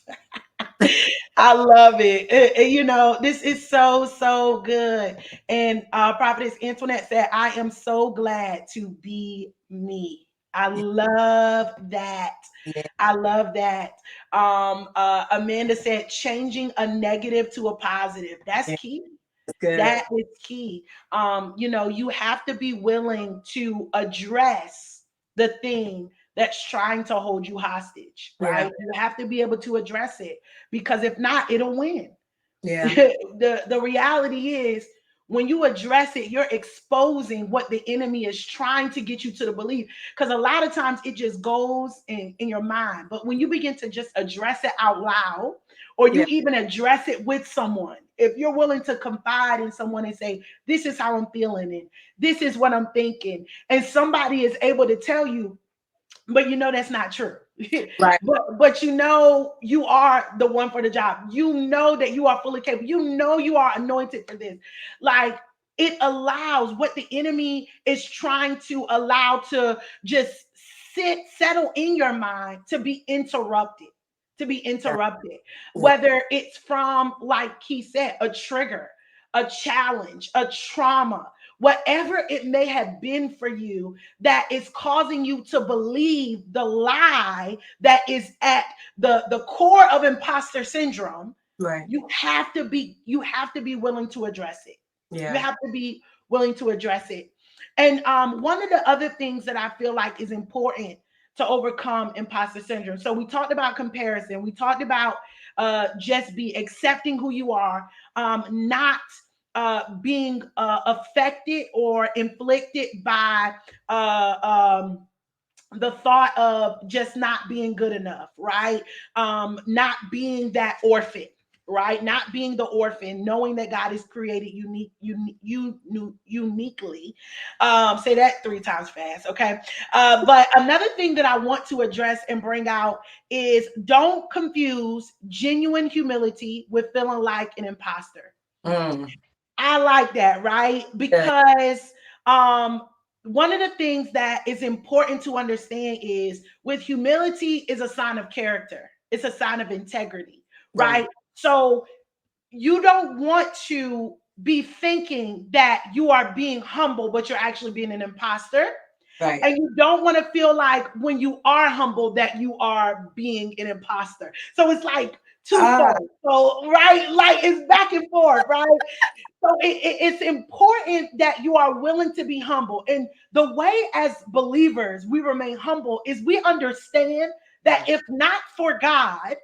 I love it. You know, this is so, so good. And Prophetess Antoinette said, I am so glad to be me. I love that. Yeah, I love that. Amanda said, changing a negative to a positive. That's yeah, key. it's good. That is key. You know, you have to be willing to address the thing that's trying to hold you hostage, Yeah, right? You have to be able to address it because if not, it'll win. yeah, The reality is when you address it, you're exposing what the enemy is trying to get you to the belief. Because a lot of times it just goes in your mind. But when you begin to just address it out loud, or yeah, you even address it with someone, if you're willing to confide in someone and say, this is how I'm feeling, and this is what I'm thinking, and somebody is able to tell you, but you know that's not true. right, but you know you are the one for the job. You know that you are fully capable. You know you are anointed for this. Like it allows what the enemy is trying to allow to just settle in your mind to be interrupted. To be yeah, interrupted, yeah, whether it's from, like he said, a trigger, a challenge, a trauma, whatever it may have been for you that is causing you to believe the lie that is at the core of imposter syndrome. right, You have to be willing to address it. You yeah, have to be willing to address it. And one of the other things that I feel like is important to overcome imposter syndrome. So we talked about comparison. We talked about just be accepting who you are, not being affected or inflicted by the thought of just not being good enough, right? Not being that orphan, right? Not being the orphan, knowing that God has created uniquely. Say that 3 times fast, okay? But another thing that I want to address and bring out is don't confuse genuine humility with feeling like an imposter. mm, I like that, right? good, Because um one of the things that is important to understand is with humility is a sign of character. It's a sign of integrity, right, right? So you don't want to be thinking that you are being humble, but you're actually being an imposter. right, And you don't want to feel like when you are humble that you are being an imposter. So it's like ah, twofold. So, right, like it's back and forth, right? So it's important that you are willing to be humble. And the way as believers we remain humble is we understand that right, if not for God,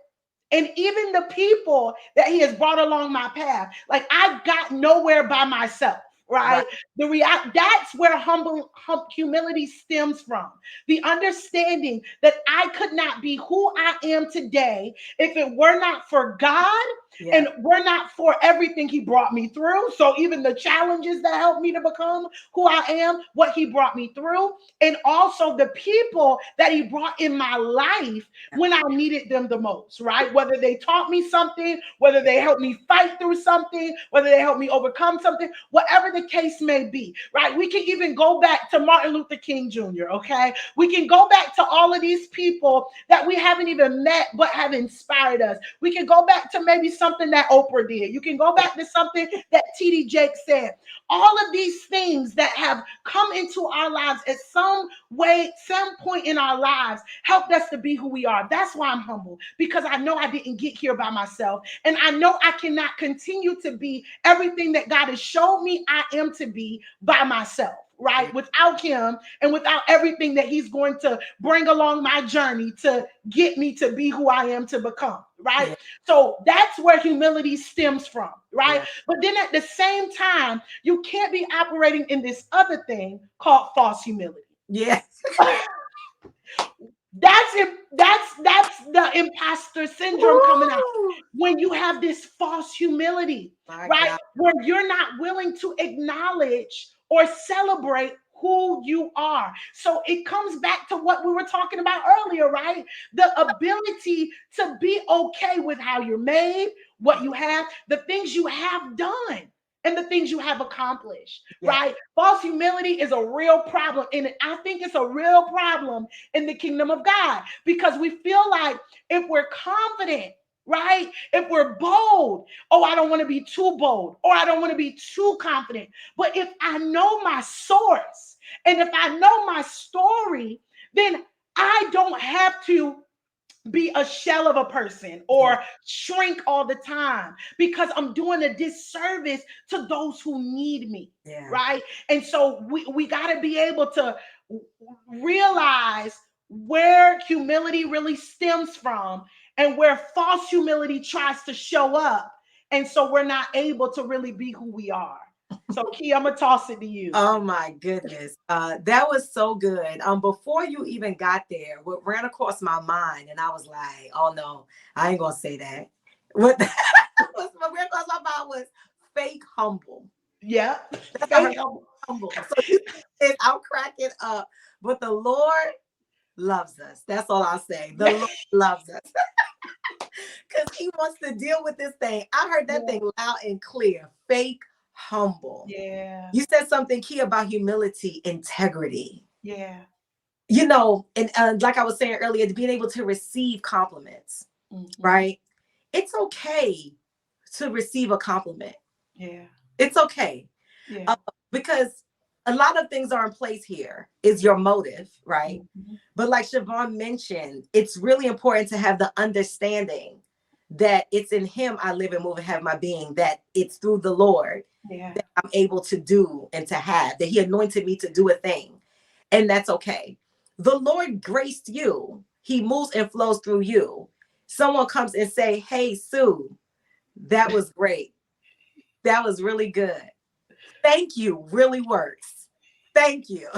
and even the people that he has brought along my path, like I got nowhere by myself, right, right? That's where humility stems from. The understanding that I could not be who I am today if it were not for God yeah, and were not for everything he brought me through. So even the challenges that helped me to become who I am, what he brought me through, and also the people that he brought in my life yeah, when I needed them the most, right? Whether they taught me something, whether they helped me fight through something, whether they helped me overcome something, whatever the case may be, right? We can even go back to Martin Luther King Jr., okay? We can go back to all of these people that we haven't even met but have inspired us. We can go back to maybe something that Oprah did. You can go back to something that TD Jakes said. All of these things that have come into our lives at some way, some point in our lives, helped us to be who we are. That's why I'm humble, because I know I didn't get here by myself. And I know I cannot continue to be everything that God has showed me I am to be by myself, yeah, right? Without him and without everything that he's going to bring along my journey to get me to be who I am to become, right? yeah, So that's where humility stems from, right? yeah, But then at the same time, you can't be operating in this other thing called false humility. yeah. That's the imposter syndrome coming out Woo! when you have this false humility, My right? God, Where you're not willing to acknowledge or celebrate who you are. So it comes back to what we were talking about earlier, right? The ability to be okay with how you're made, what you have, the things you have done, and the things you have accomplished, yeah, right? False humility is a real problem. And I think it's a real problem in the kingdom of God because we feel like if we're confident, right? If we're bold, oh, I don't want to be too bold, or I don't want to be too confident. But if I know my source and if I know my story, then I don't have to be a shell of a person Yeah. or shrink all the time, because I'm doing a disservice to those who need me. Yeah. Right. And so we got to be able to realize where humility really stems from and where false humility tries to show up. And so we're not able to really be who we are. So, Key, I'm going to toss it to you. Oh my goodness. That was so good. Before you even got there, what ran across my mind, and I was like, oh no, I ain't gonna say that. What what ran across my mind was fake humble. Yeah. That's I Fake heard, humble. So you said I'll crack it up. But the Lord loves us. That's all I'll say. The Lord loves us. Because he wants to deal with this thing. I heard that thing loud and clear. Fake humble. Yeah. You said something key about humility, integrity. Yeah. You know, and like I was saying earlier, being able to receive compliments, right? It's okay to receive a compliment. Yeah. It's okay. Yeah. Because a lot of things are in place here is your motive, right? But like Chavon mentioned, it's really important to have the understanding that it's in him I live and move and have my being, that it's through the Lord that I'm able to do and to have, that he anointed me to do a thing. And that's okay. The Lord graced you. He moves and flows through you. Someone comes and say, hey, Sue, that was great. That was really good. Thank you really works. Thank you.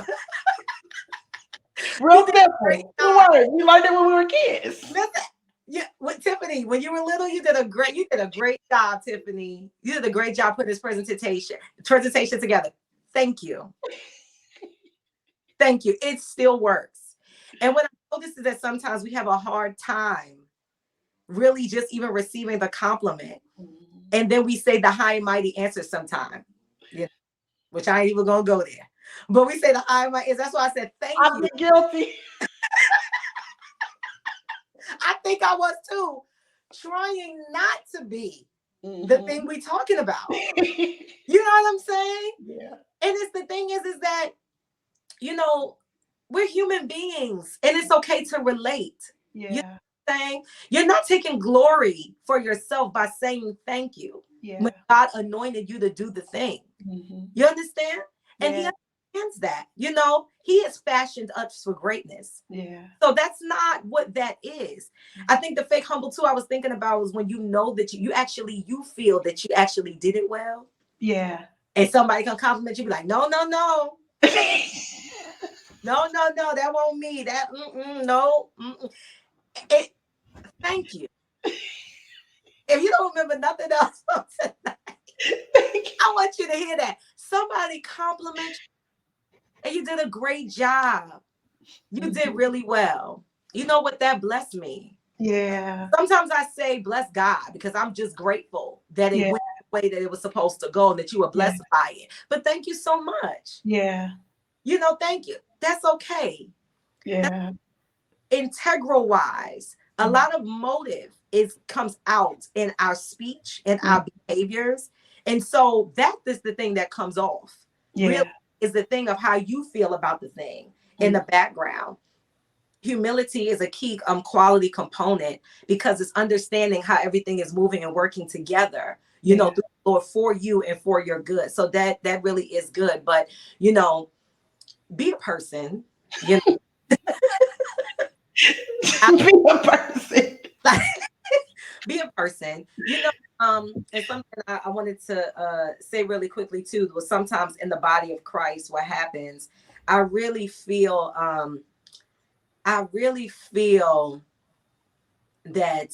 Real simple. Two words. We learned it when we were kids. Listen, yeah, with Tiffany, when you were little, you did a great job, Tiffany. You did a great job putting this presentation together. Thank you. Thank you. It still works. And what I notice is that sometimes we have a hard time really just even receiving the compliment. And then we say the high and mighty answer sometime, which I ain't even gonna go there. But we say the high and mighty. That's why I said thank you. I'm guilty. I think I was too, trying not to be the thing we talking about. You know what I'm saying? Yeah. And it's the thing is that, you know, we're human beings and it's okay to relate. Yeah. You know what I'm saying? You're not taking glory for yourself by saying thank you. Yeah. When God anointed you to do the thing. You understand? And he understands that. You know, he has fashioned us for greatness. Yeah. So that's not what that is. I think the fake humble too I was thinking about was when you know that you feel that you actually did it well. Yeah. And somebody can compliment you, be like, no. no, that won't me. That no. Thank you. If you don't remember nothing else from tonight, I want you to hear that. Somebody compliment you and you did a great job. You did really well. You know what? That blessed me. Yeah. Sometimes I say bless God because I'm just grateful that it went the way that it was supposed to go and that you were blessed by it. But thank you so much. Yeah. You know, thank you. That's okay. Yeah. Integral wise, a lot of motive comes out in our speech and our behaviors. And so that is the thing that comes off. Really is the thing of how you feel about the thing in the background. Humility is a key quality component because it's understanding how everything is moving and working together, you know, through the Lord for you and for your good. So that really is good. But, you know, be a person, you know. Be a person. Be a person. You know, and something I wanted to say really quickly too was sometimes in the body of Christ, what happens, I really feel that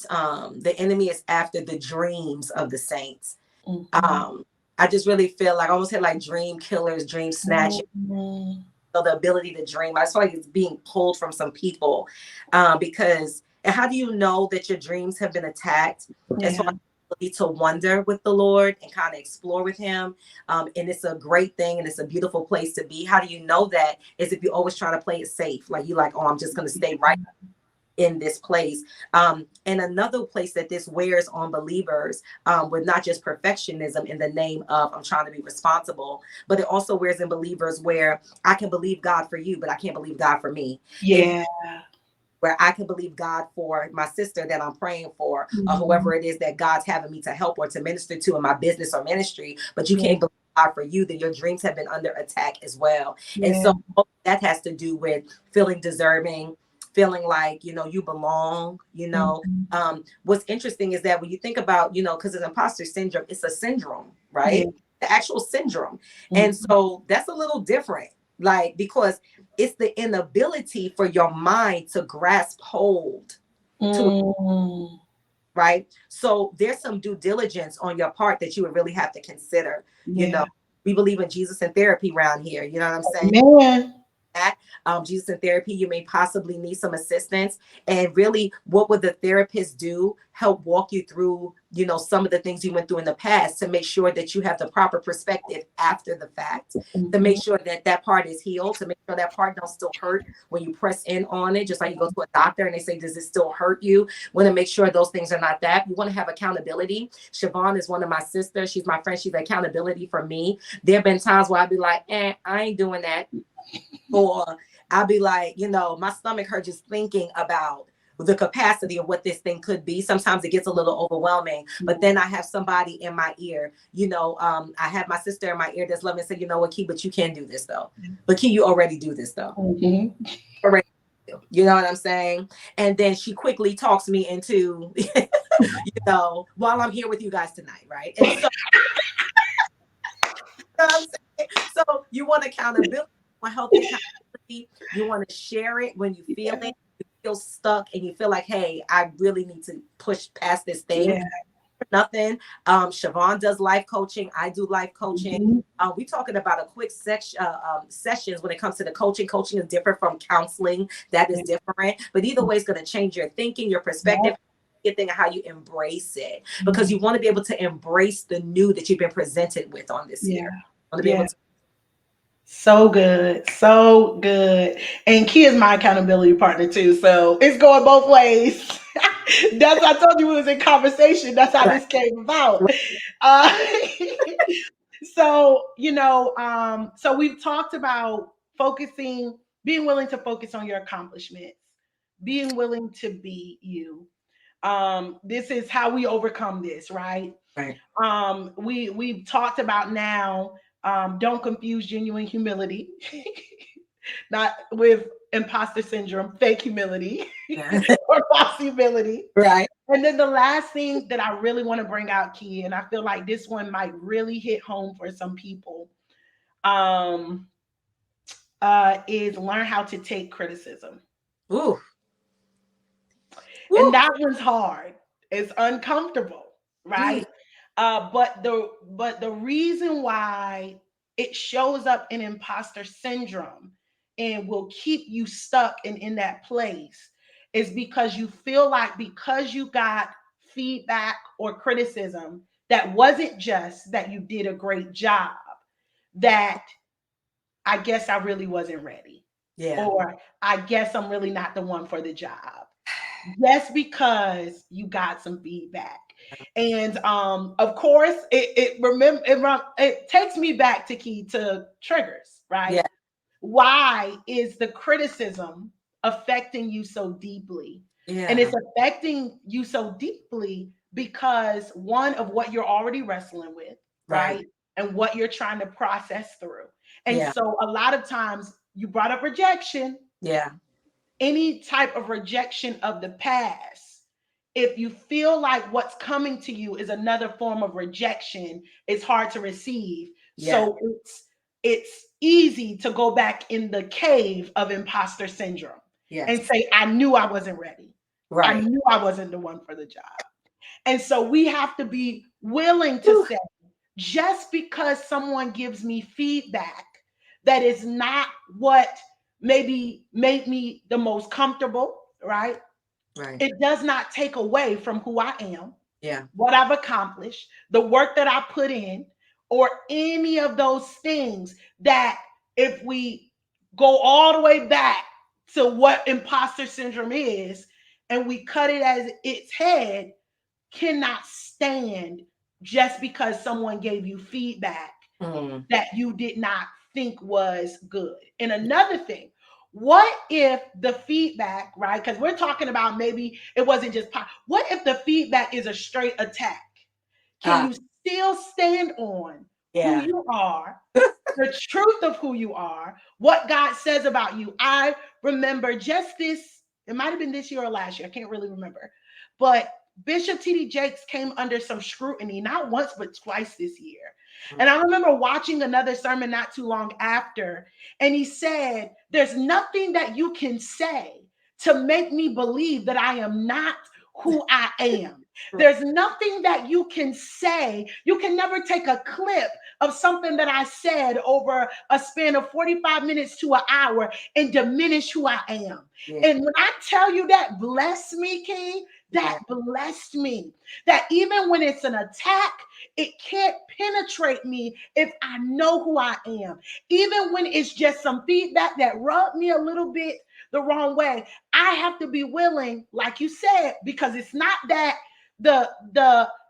the enemy is after the dreams of the saints. I just really feel like I almost had like dream killers, dream snatching. So the ability to dream, I just feel like it's being pulled from some people because. And how do you know that your dreams have been attacked? As far as the ability to wonder with the Lord and kind of explore with him. And it's a great thing and it's a beautiful place to be. How do you know that? Is if you're always trying to play it safe. Like you're like, oh, I'm just going to stay right. in this place. And another place that this wears on believers, with not just perfectionism in the name of I'm trying to be responsible, but it also wears in believers where I can believe God for you, but I can't believe God for me. Yeah. Where I can believe God for my sister that I'm praying for, or Mm-hmm. whoever it is that God's having me to help or to minister to in my business or ministry, but you Yeah. can't believe God for you, then your dreams have been under attack as well. Yeah. And so that has to do with feeling deserving, feeling like, you know, you belong, you know. Mm-hmm. What's interesting is that when you think about, you know, because it's imposter syndrome, it's a syndrome, right? Yeah. The actual syndrome. Mm-hmm. And so that's a little different, like, because it's the inability for your mind to grasp hold to Mm. right. So there's some due diligence on your part that you would really have to consider. You Yeah. know, we believe in Jesus and therapy around here. You know what I'm saying? Man. That Jesus in therapy, you may possibly need some assistance. And really, what would the therapist do? Help walk you through, you know, some of the things you went through in the past to make sure that you have the proper perspective after the fact, to make sure that that part is healed, to make sure that part don't still hurt when you press in on it. Just like you go to a doctor and they say, does it still hurt you? Want to make sure those things are not that. You want to have accountability. Chavon is one of my sisters. She's my friend. She's accountability for me. There have been times where I'd be like, I ain't doing that. Or I'll be like, you know, my stomach hurt just thinking about the capacity of what this thing could be. Sometimes it gets a little overwhelming, but then I have somebody in my ear, you know, I have my sister in my ear that's loving and say, you know what, Key, but you can do this though. But Key, you already do this though. Mm-hmm. Already. You know what I'm saying? And then she quickly talks me into, you know, while I'm here with you guys tonight, right? And so, you know what I'm saying? So you want accountability, you want healthy accountability, you want to share it when you feel it, you feel stuck and you feel like, hey, I really need to push past this thing. Yeah. Nothing. Chavon does life coaching. I do life coaching. Mm-hmm. We talking about a quick sessions when it comes to the coaching. Coaching is different from counseling. That is different. But either way, it's going to change your thinking, your perspective, your thing, how you embrace it. Because you want to be able to embrace the new that you've been presented with on this year. You want to be able to. So good. So good. And Key is my accountability partner too. So it's going both ways. That's I told you we was in conversation. That's how Right. this came about. Uh, so, you know, so we've talked about focusing, being willing to focus on your accomplishments, being willing to be you. This is how we overcome this, right? Right. We've talked about now, don't confuse genuine humility not with imposter syndrome, fake humility Yeah. or false humility. Right. And then the last thing that I really want to bring out, Key, and I feel like this one might really hit home for some people, um, is learn how to take criticism. Ooh. And Woo. that one's hard. It's uncomfortable, Mm. right? But the reason why it shows up in imposter syndrome and will keep you stuck and in that place is because you feel like because you got feedback or criticism that wasn't just that you did a great job, that I guess I really wasn't ready. Yeah. Or I guess I'm really not the one for the job just because you got some feedback. And of course, it takes me back to Key to triggers, right? Yeah. Why is the criticism affecting you so deeply? And Yeah. it's affecting you so deeply because one of what you're already wrestling with, Right. right? And what you're trying to process through. And Yeah. so a lot of times you brought up rejection, Yeah. any type of rejection of the past, if you feel like what's coming to you is another form of rejection, it's hard to receive. Yeah. So it's easy to go back in the cave of imposter syndrome and Yes. say, I knew I wasn't ready. I Right. knew I wasn't the one for the job. And so we have to be willing to Whew. say, just because someone gives me feedback that is not what maybe made me the most comfortable, right? Right. It does not take away from who I am, Yeah. what I've accomplished, the work that I put in, or any of those things that if we go all the way back to what imposter syndrome is, and we cut it as its head cannot stand just because someone gave you feedback that you did not think was good. And another thing, what if the feedback, right? Because we're talking about maybe it wasn't just what if the feedback is a straight attack? Can you still stand on who Yeah. you are, the truth of who you are, what God says about you? I remember just this, it might have been this year or last year, I can't really remember, but Bishop T.D. Jakes came under some scrutiny, not once, but twice this year. And I remember watching another sermon not too long after, and he said, there's nothing that you can say to make me believe that I am not who I am. There's nothing that you can say. You can never take a clip of something that I said over a span of 45 minutes to an hour and diminish who I am. Yeah. And when I tell you that blessed me, King, that blessed me. That even when it's an attack, it can't penetrate me if I know who I am. Even when it's just some feedback that rubbed me a little bit the wrong way, I have to be willing, like you said, because it's not that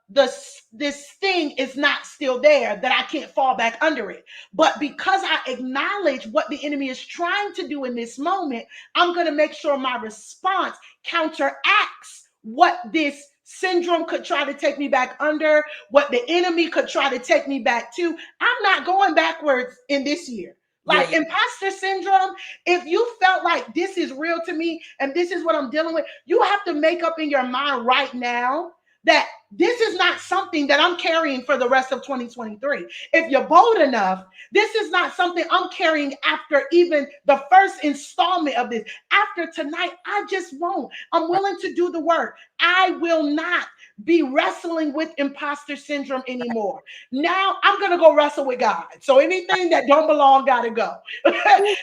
this thing is not still there, that I can't fall back under it. But because I acknowledge what the enemy is trying to do in this moment, I'm going to make sure my response counteracts what this syndrome could try to take me back under, what the enemy could try to take me back to. I'm not going backwards in this year. Like imposter syndrome, if you felt like this is real to me and this is what I'm dealing with, you have to make up in your mind right now that this is not something that I'm carrying for the rest of 2023. If you're bold enough, this is not something I'm carrying after even the first installment of this. After tonight, I just won't. I'm willing to do the work. I will not be wrestling with imposter syndrome anymore. Now I'm gonna go wrestle with God. So anything that don't belong gotta go.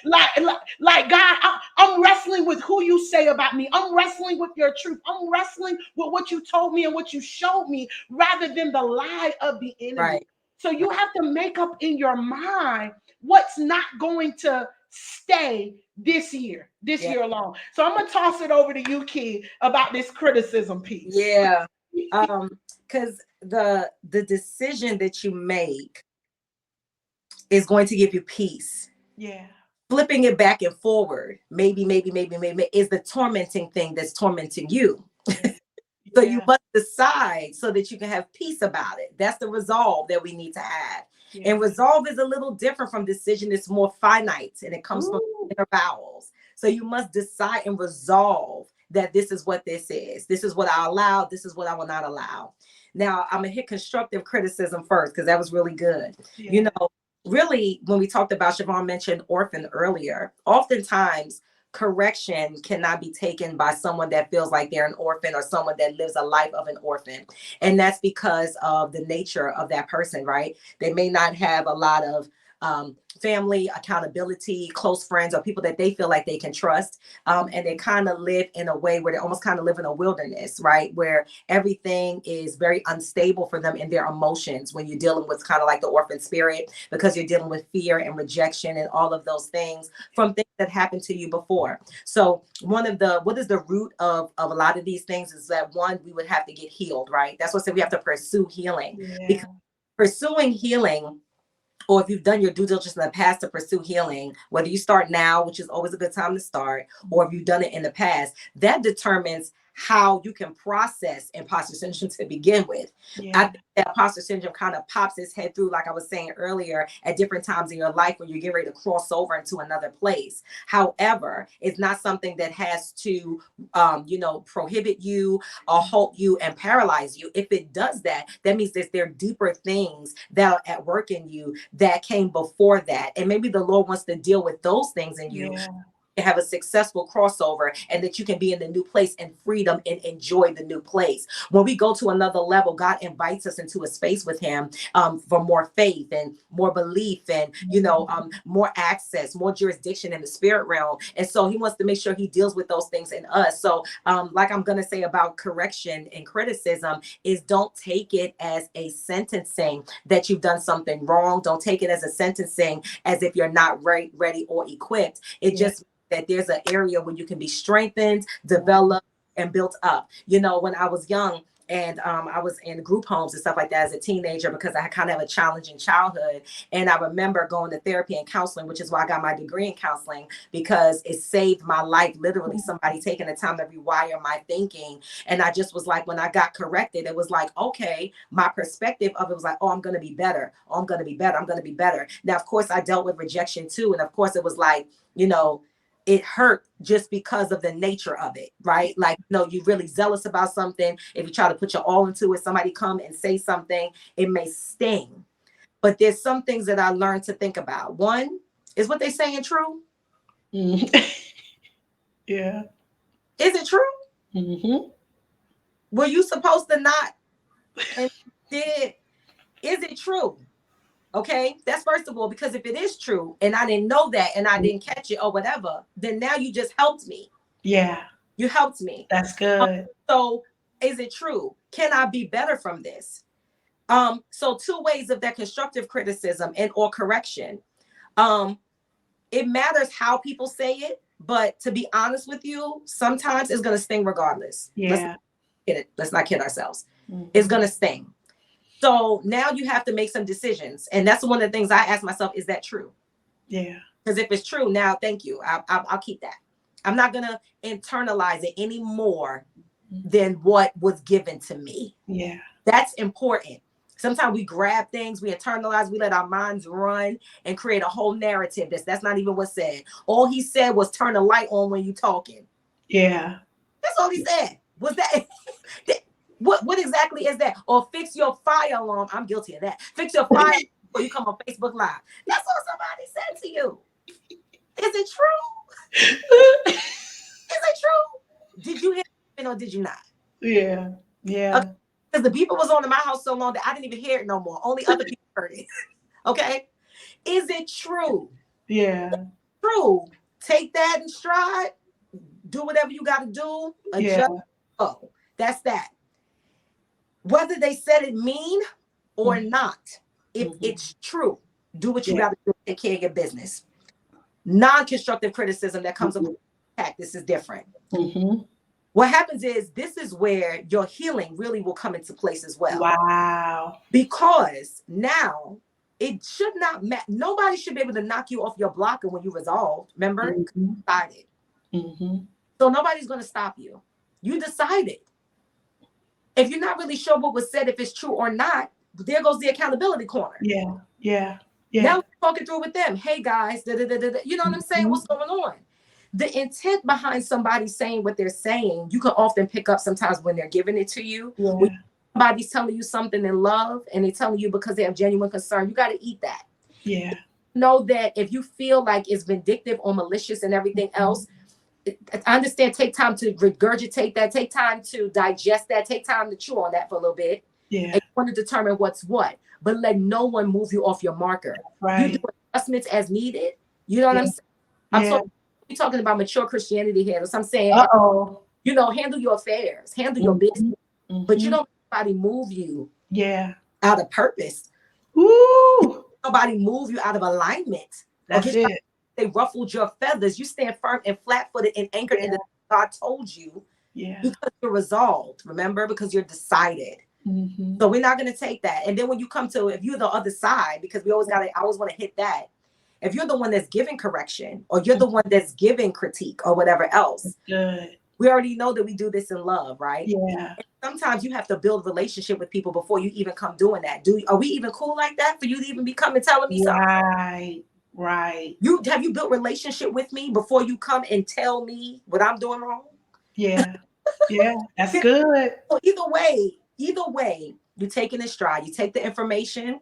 like God, I'm wrestling with who you say about me. I'm wrestling with your truth. I'm wrestling with what you told me and what you showed me, rather than the lie of the enemy. Right. So you have to make up in your mind what's not going to stay this year alone. So I'm gonna toss it over to you, Key, about this criticism piece. Yeah. Because the decision that you make is going to give you peace. Yeah. Flipping it back and forward, maybe is the tormenting thing that's tormenting you. So you must decide so that you can have peace about it. That's the resolve that we need to have. And resolve is a little different from decision. It's more finite and it comes from inner vowels. So you must decide and resolve that this is what this is. This is what I allow. This is what I will not allow. Now I'm gonna hit constructive criticism first, because that was really good. You know, really, when we talked about, Chavon mentioned orphan earlier, oftentimes correction cannot be taken by someone that feels like they're an orphan or someone that lives a life of an orphan. And that's because of the nature of that person, right? They may not have a lot of family accountability, close friends, or people that they feel like they can trust. And they kind of live in a way where they almost kind of live in a wilderness, right? Where everything is very unstable for them in their emotions when you're dealing with kind of like the orphan spirit, because you're dealing with fear and rejection and all of those things from things that happened to you before. So what is the root of a lot of these things is that, one, we would have to get healed, right? That's what I said, we have to pursue healing. Because pursuing healing, or if you've done your due diligence in the past to pursue healing, whether you start now, which is always a good time to start, or if you've done it in the past, that determines how you can process imposter syndrome to begin with. I think that imposter syndrome kind of pops its head through, like I was saying earlier, at different times in your life when you're getting ready to cross over into another place. However, it's not something that has to, prohibit you or halt you and paralyze you. If it does that, that means that there are deeper things that are at work in you that came before that. And maybe the Lord wants to deal with those things in you. Have a successful crossover, and that you can be in the new place in freedom and enjoy the new place. When we go to another level, God invites us into a space with him for more faith and more belief and, more access, more jurisdiction in the spirit realm. And so he wants to make sure he deals with those things in us. So like I'm going to say about correction and criticism is, don't take it as a sentencing that you've done something wrong. Don't take it as a sentencing as if you're not ready or equipped. It just that there's an area where you can be strengthened, developed, and built up. You know, when I was young, and I was in group homes and stuff like that as a teenager because I had kind of a challenging childhood. And I remember going to therapy and counseling, which is why I got my degree in counseling, because it saved my life. Literally, somebody taking the time to rewire my thinking. And I just was like, when I got corrected, it was like, okay, my perspective of it was like, oh, I'm going to be better. Oh, I'm going to be better. I'm going to be better. Now, of course, I dealt with rejection too. And of course, it was like, you know, it hurt just because of the nature of it, right? Like, you know, you're really zealous about something. If you try to put your all into it, somebody come and say something, it may sting. But there's some things that I learned to think about. One, is what they saying true? Yeah. Is it true? Mm-hmm. Were you supposed to not? And did? Is it true? Okay, that's first of all, because if it is true and I didn't know that and I didn't catch it or whatever, then now you just helped me. Yeah. You helped me. That's good. So is it true? Can I be better from this? So two ways of that constructive criticism and or correction. It matters how people say it, but to be honest with you, sometimes it's going to sting regardless. Yeah. Let's not kid ourselves. Mm-hmm. It's going to sting. So now you have to make some decisions. And that's one of the things I ask myself, is that true? Yeah. Because if it's true, now, thank you. I'll keep that. I'm not going to internalize it any more than what was given to me. Yeah. That's important. Sometimes we grab things, we internalize, we let our minds run and create a whole narrative. That's not even what's said. All he said was turn the light on when you're talking. Yeah. That's all he said. Was that... What exactly is that? Or fix your fire alarm. I'm guilty of that. Fix your fire before you come on Facebook Live. That's what somebody said to you. Is it true? Is it true? Did you hear it or did you not? Yeah. Yeah. Because the people was on in my house so long that I didn't even hear it no more. Only other people heard it. Okay. Is it true? Yeah. True. Take that in stride. Do whatever you got to do. Adjust. Yeah. Oh, that's that. Whether they said it mean or not, if it's true, do what you got to do to take care of your business. Non-constructive criticism that comes up with attack, this is different. What happens is this is where your healing really will come into place as well. Wow. Because now it should not matter. Nobody should be able to knock you off your blocker when you resolved. Remember? You decided. So nobody's going to stop you. You decided. If you're not really sure what was said, if it's true or not, there goes the accountability corner. Yeah, yeah, yeah. Now we're talking through with them. Hey guys, you know what I'm saying? What's going on? The intent behind somebody saying what they're saying, you can often pick up sometimes when they're giving it to you. Yeah. When somebody's telling you something in love and they're telling you because they have genuine concern, you got to eat that. Yeah. Know that if you feel like it's vindictive or malicious and everything else, I understand, take time to regurgitate that, take time to digest that, take time to chew on that for a little bit. Yeah. And you want to determine what's what, but let no one move you off your marker. Right. You do adjustments as needed. You know what I'm saying? I'm talking about mature Christianity here. So I'm saying, you know, handle your affairs, handle your business, but you don't let nobody move you out of purpose. Ooh. Nobody move you out of alignment. That's it. They ruffled your feathers. You stand firm and flat-footed and anchored in the God told you. Yeah. Because you're resolved, remember? Because you're decided. So we're not going to take that. And then when you come to, if you're the other side, because we always got to, I always want to hit that. If you're the one that's giving correction or you're the one that's giving critique or whatever else, we already know that we do this in love, right? Yeah. And sometimes you have to build a relationship with people before you even come doing that. Are we even cool like that for you to even be coming telling me something? Right. Right. Have you built relationship with me before you come and tell me what I'm doing wrong? Yeah. Yeah. That's good. So either way, you take it in stride. You take the information,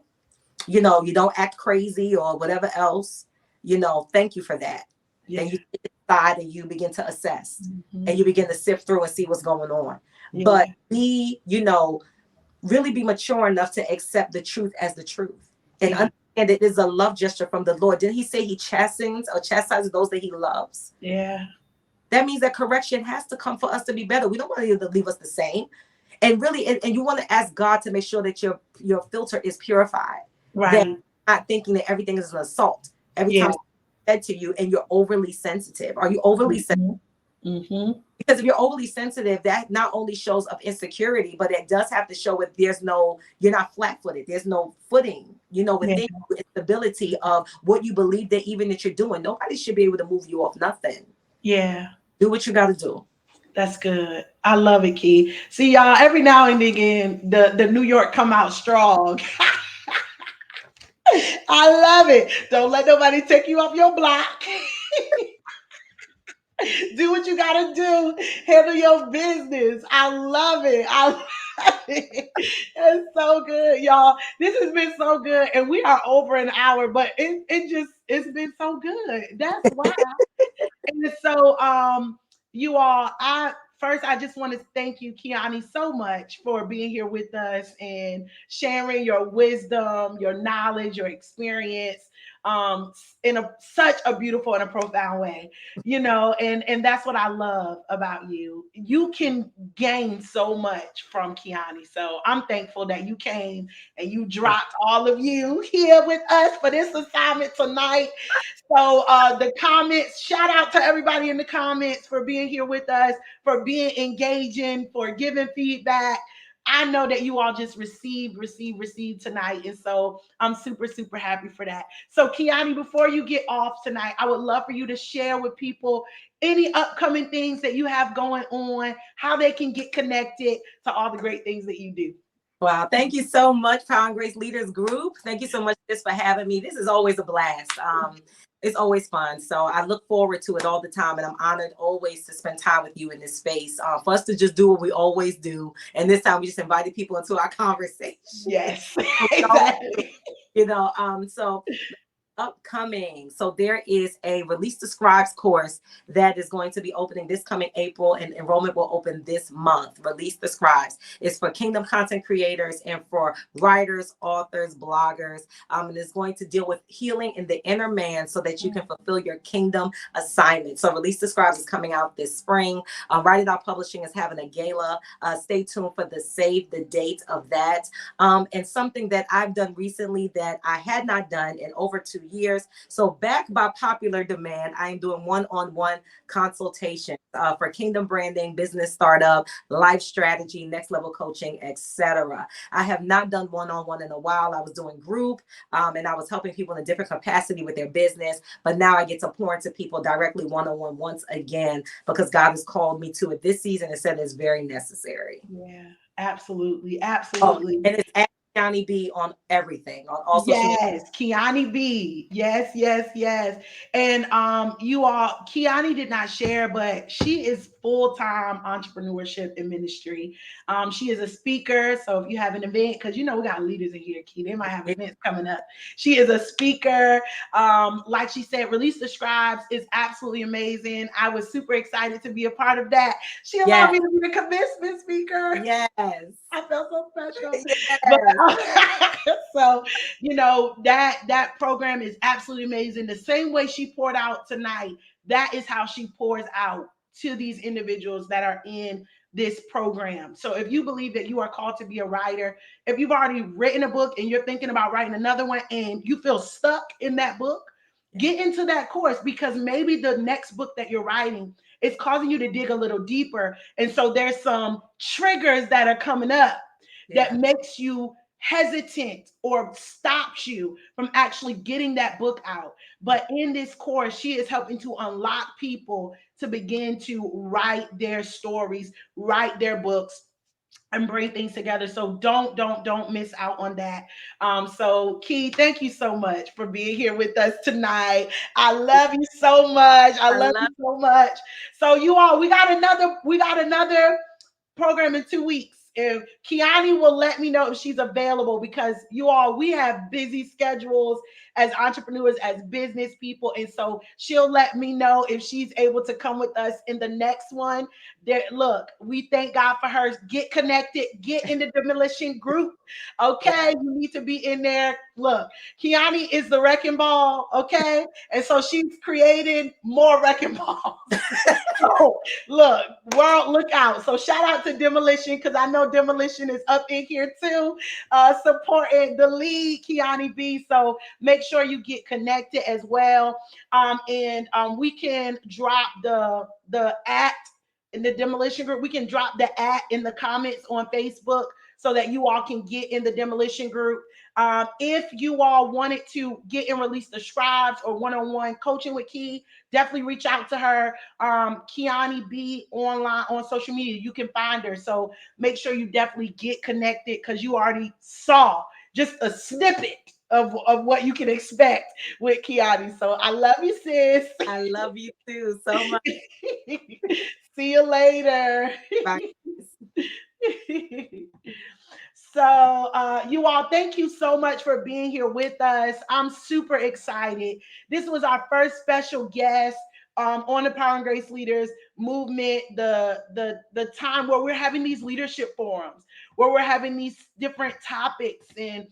you know, you don't act crazy or whatever else, you know, thank you for that. Yeah. And you decide and you begin to assess and you begin to sift through and see what's going on. Yeah. But you know, really be mature enough to accept the truth as the truth. And and it is a love gesture from the Lord. Didn't he say he chastises those that he loves? Yeah. That means that correction has to come for us to be better. We don't want you to leave us the same. And really, and you want to ask God to make sure that your filter is purified. Right. That you're not thinking that everything is an assault. Every time it's said to you and you're overly sensitive. Are you overly sensitive? Mm-hmm. Because if you're overly sensitive, that not only shows up insecurity, but it does have to show if you're not flat-footed. There's no footing, Yeah. within you, instability of what you believe that even that you're doing. Nobody should be able to move you off nothing. Yeah. Do what you got to do. That's good. I love it, Key. See, y'all, every now and again, the New York come out strong. I love it. Don't let nobody take you off your block. Do what you gotta do. Handle your business. I love it. I love it. It's so good, y'all. This has been so good, and we are over an hour, but it's been so good. That's why. And so, you all, I just want to thank you, Kiyanni, so much for being here with us and sharing your wisdom, your knowledge, your experience, in such a beautiful and a profound way. And that's what I love about you. You can gain so much from Kiyanni. So I'm thankful that you came and you dropped all of you here with us for this assignment tonight. So the comments, shout out to everybody in the comments for being here with us, for being engaging, for giving feedback. I know that you all just received tonight. And so I'm super, super happy for that. So Kiyanni, before you get off tonight, I would love for you to share with people any upcoming things that you have going on, how they can get connected to all the great things that you do. Wow. Thank you so much, Power and Grace Leaders Group. Thank you so much for having me. This is always a blast. It's always fun. So I look forward to it all the time. And I'm honored always to spend time with you in this space. For us to just do what we always do. And this time we just invited people into our conversation. Yes, exactly. So upcoming. So there is a Release the Scribes course that is going to be opening this coming April, and enrollment will open this month. Release the Scribes is for kingdom content creators and for writers, authors, bloggers. And it's going to deal with healing in the inner man so that you can fulfill your kingdom assignment. So Release the Scribes is coming out this spring. Write It Out Publishing is having a gala. Stay tuned for the save the date of that. And something that I've done recently that I had not done in over 2 years. So back by popular demand, I am doing one-on-one consultations for kingdom branding, business startup, life strategy, next level coaching, etc. I have not done one-on-one in a while. I was doing group and I was helping people in a different capacity with their business. But now I get to pour into people directly one-on-one once again because God has called me to it this season and said it's very necessary. Yeah, absolutely. Absolutely. And it's at Kiyanni B on everything, on all social media. Yes, Kiyanni B. Yes, yes, yes. And you all, Kiyanni did not share, but she is full-time entrepreneurship and ministry. She is a speaker. So if you have an event, because we got leaders in here, Key, they might have events coming up. She is a speaker. Like she said, Release the Scribes is absolutely amazing. I was super excited to be a part of that. She allowed me to be the commencement speaker. Yes. I felt so special. Yes. But, so, that program is absolutely amazing. The same way she poured out tonight, that is how she pours out to these individuals that are in this program. So if you believe that you are called to be a writer, if you've already written a book and you're thinking about writing another one and you feel stuck in that book, get into that course, because maybe the next book that you're writing is causing you to dig a little deeper. And so there's some triggers that are coming up that makes you hesitant or stops you from actually getting that book out. But in this course, she is helping to unlock people to begin to write their stories, write their books, and bring things together. So don't miss out on that. So Key, thank you so much for being here with us tonight. I love you so much. I love you so much. So you all, we got another program in 2 weeks. If Kiyanni will let me know if she's available, because you all, we have busy schedules as entrepreneurs, as business people. And so she'll let me know if she's able to come with us in the next one. Look, we thank God for her. Get connected, get in the demolition group. Okay. You need to be in there. Look, Kiyanni is the wrecking ball. Okay. And so she's created more wrecking balls. So look, world, look out. So shout out to Demolition, because I know know Demolition is up in here too, supporting the lead, Kiyanni B. So make sure you get connected as well. And we can drop the at in the demolition group. We can drop the at in the comments on Facebook so that you all can get in the demolition group. If you all wanted to get and release the scribes or one-on-one coaching with Key, definitely reach out to her. Kiyanni B online on social media. You can find her. So make sure you definitely get connected because you already saw just a snippet of what you can expect with Kiyanni. So I love you, sis. I love you too so much. See you later. Bye. So, you all, thank you so much for being here with us. I'm super excited. This was our first special guest on the Power and Grace Leaders movement. The time where we're having these leadership forums, where we're having these different topics and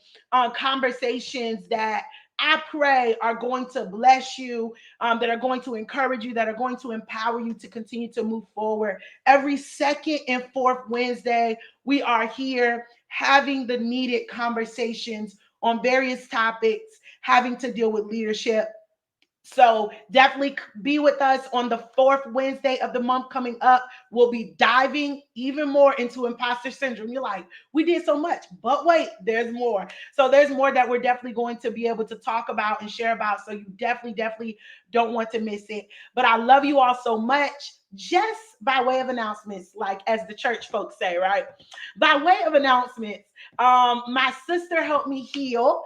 conversations that I pray are going to bless you, that are going to encourage you, that are going to empower you to continue to move forward. Every second and fourth Wednesday, we are here having the needed conversations on various topics having to deal with leadership. So definitely be with us on the fourth Wednesday of the month coming up. We'll be diving even more into imposter syndrome. You're like, we did so much, but wait, there's more. So there's more that we're definitely going to be able to talk about and share about. So you definitely don't want to miss it. But I love you all so much. Just by way of announcements, like as the church folks say, right? By way of announcements, my sister Help Me Heal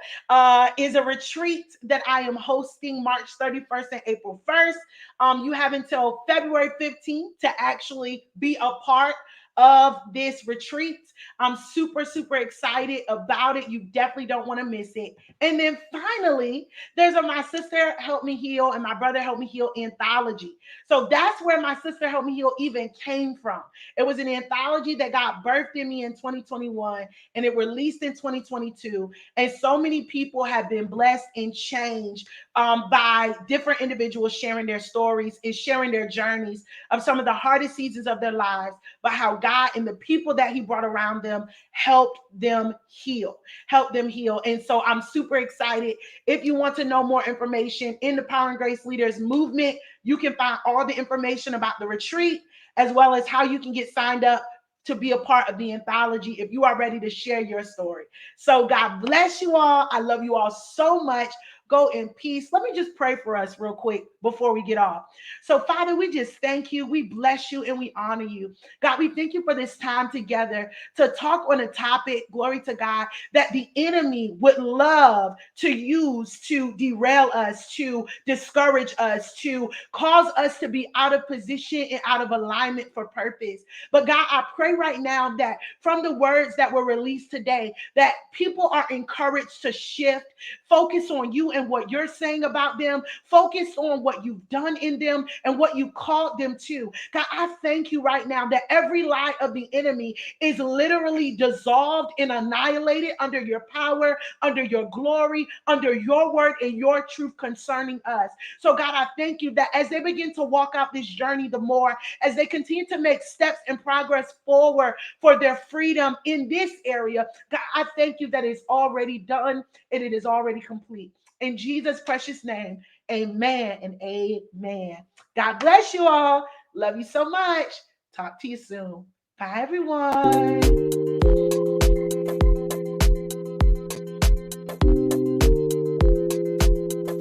is a retreat that I am hosting March 31st and April 1st. You have until February 15th to actually be a part of this retreat. I'm super excited about it. You definitely don't want to miss it. And then finally, there's a My Sister Help Me Heal and My Brother Help Me Heal anthology. So that's where My Sister Help Me Heal even came from. It was an anthology that got birthed in me in 2021 and it released in 2022. And so many people have been blessed and changed by different individuals sharing their stories and sharing their journeys of some of the hardest seasons of their lives, but how God and the people that He brought around them helped them heal, And so I'm super excited. If you want to know more information in the Power and Grace Leaders movement, you can find all the information about the retreat, as well as how you can get signed up to be a part of the anthology if you are ready to share your story. So God bless you all. I love you all so much. Go in peace. Let me just pray for us real quick before we get off. So, Father, we just thank you. We bless you and we honor you. God, we thank you for this time together to talk on a topic, glory to God, that the enemy would love to use to derail us, to discourage us, to cause us to be out of position and out of alignment for purpose. But God, I pray right now that from the words that were released today, that people are encouraged to shift, focus on you and what you're saying about them, focus on what you've done in them and what you called them to. God, I thank you right now that every lie of the enemy is literally dissolved and annihilated under your power, under your glory, under your word and your truth concerning us. So God, I thank you that as they begin to walk out this journey, the more, as they continue to make steps and progress forward for their freedom in this area, God, I thank you that it's already done and it is already complete. In Jesus' precious name, amen and amen. God bless you all. Love you so much. Talk to you soon. Bye, everyone.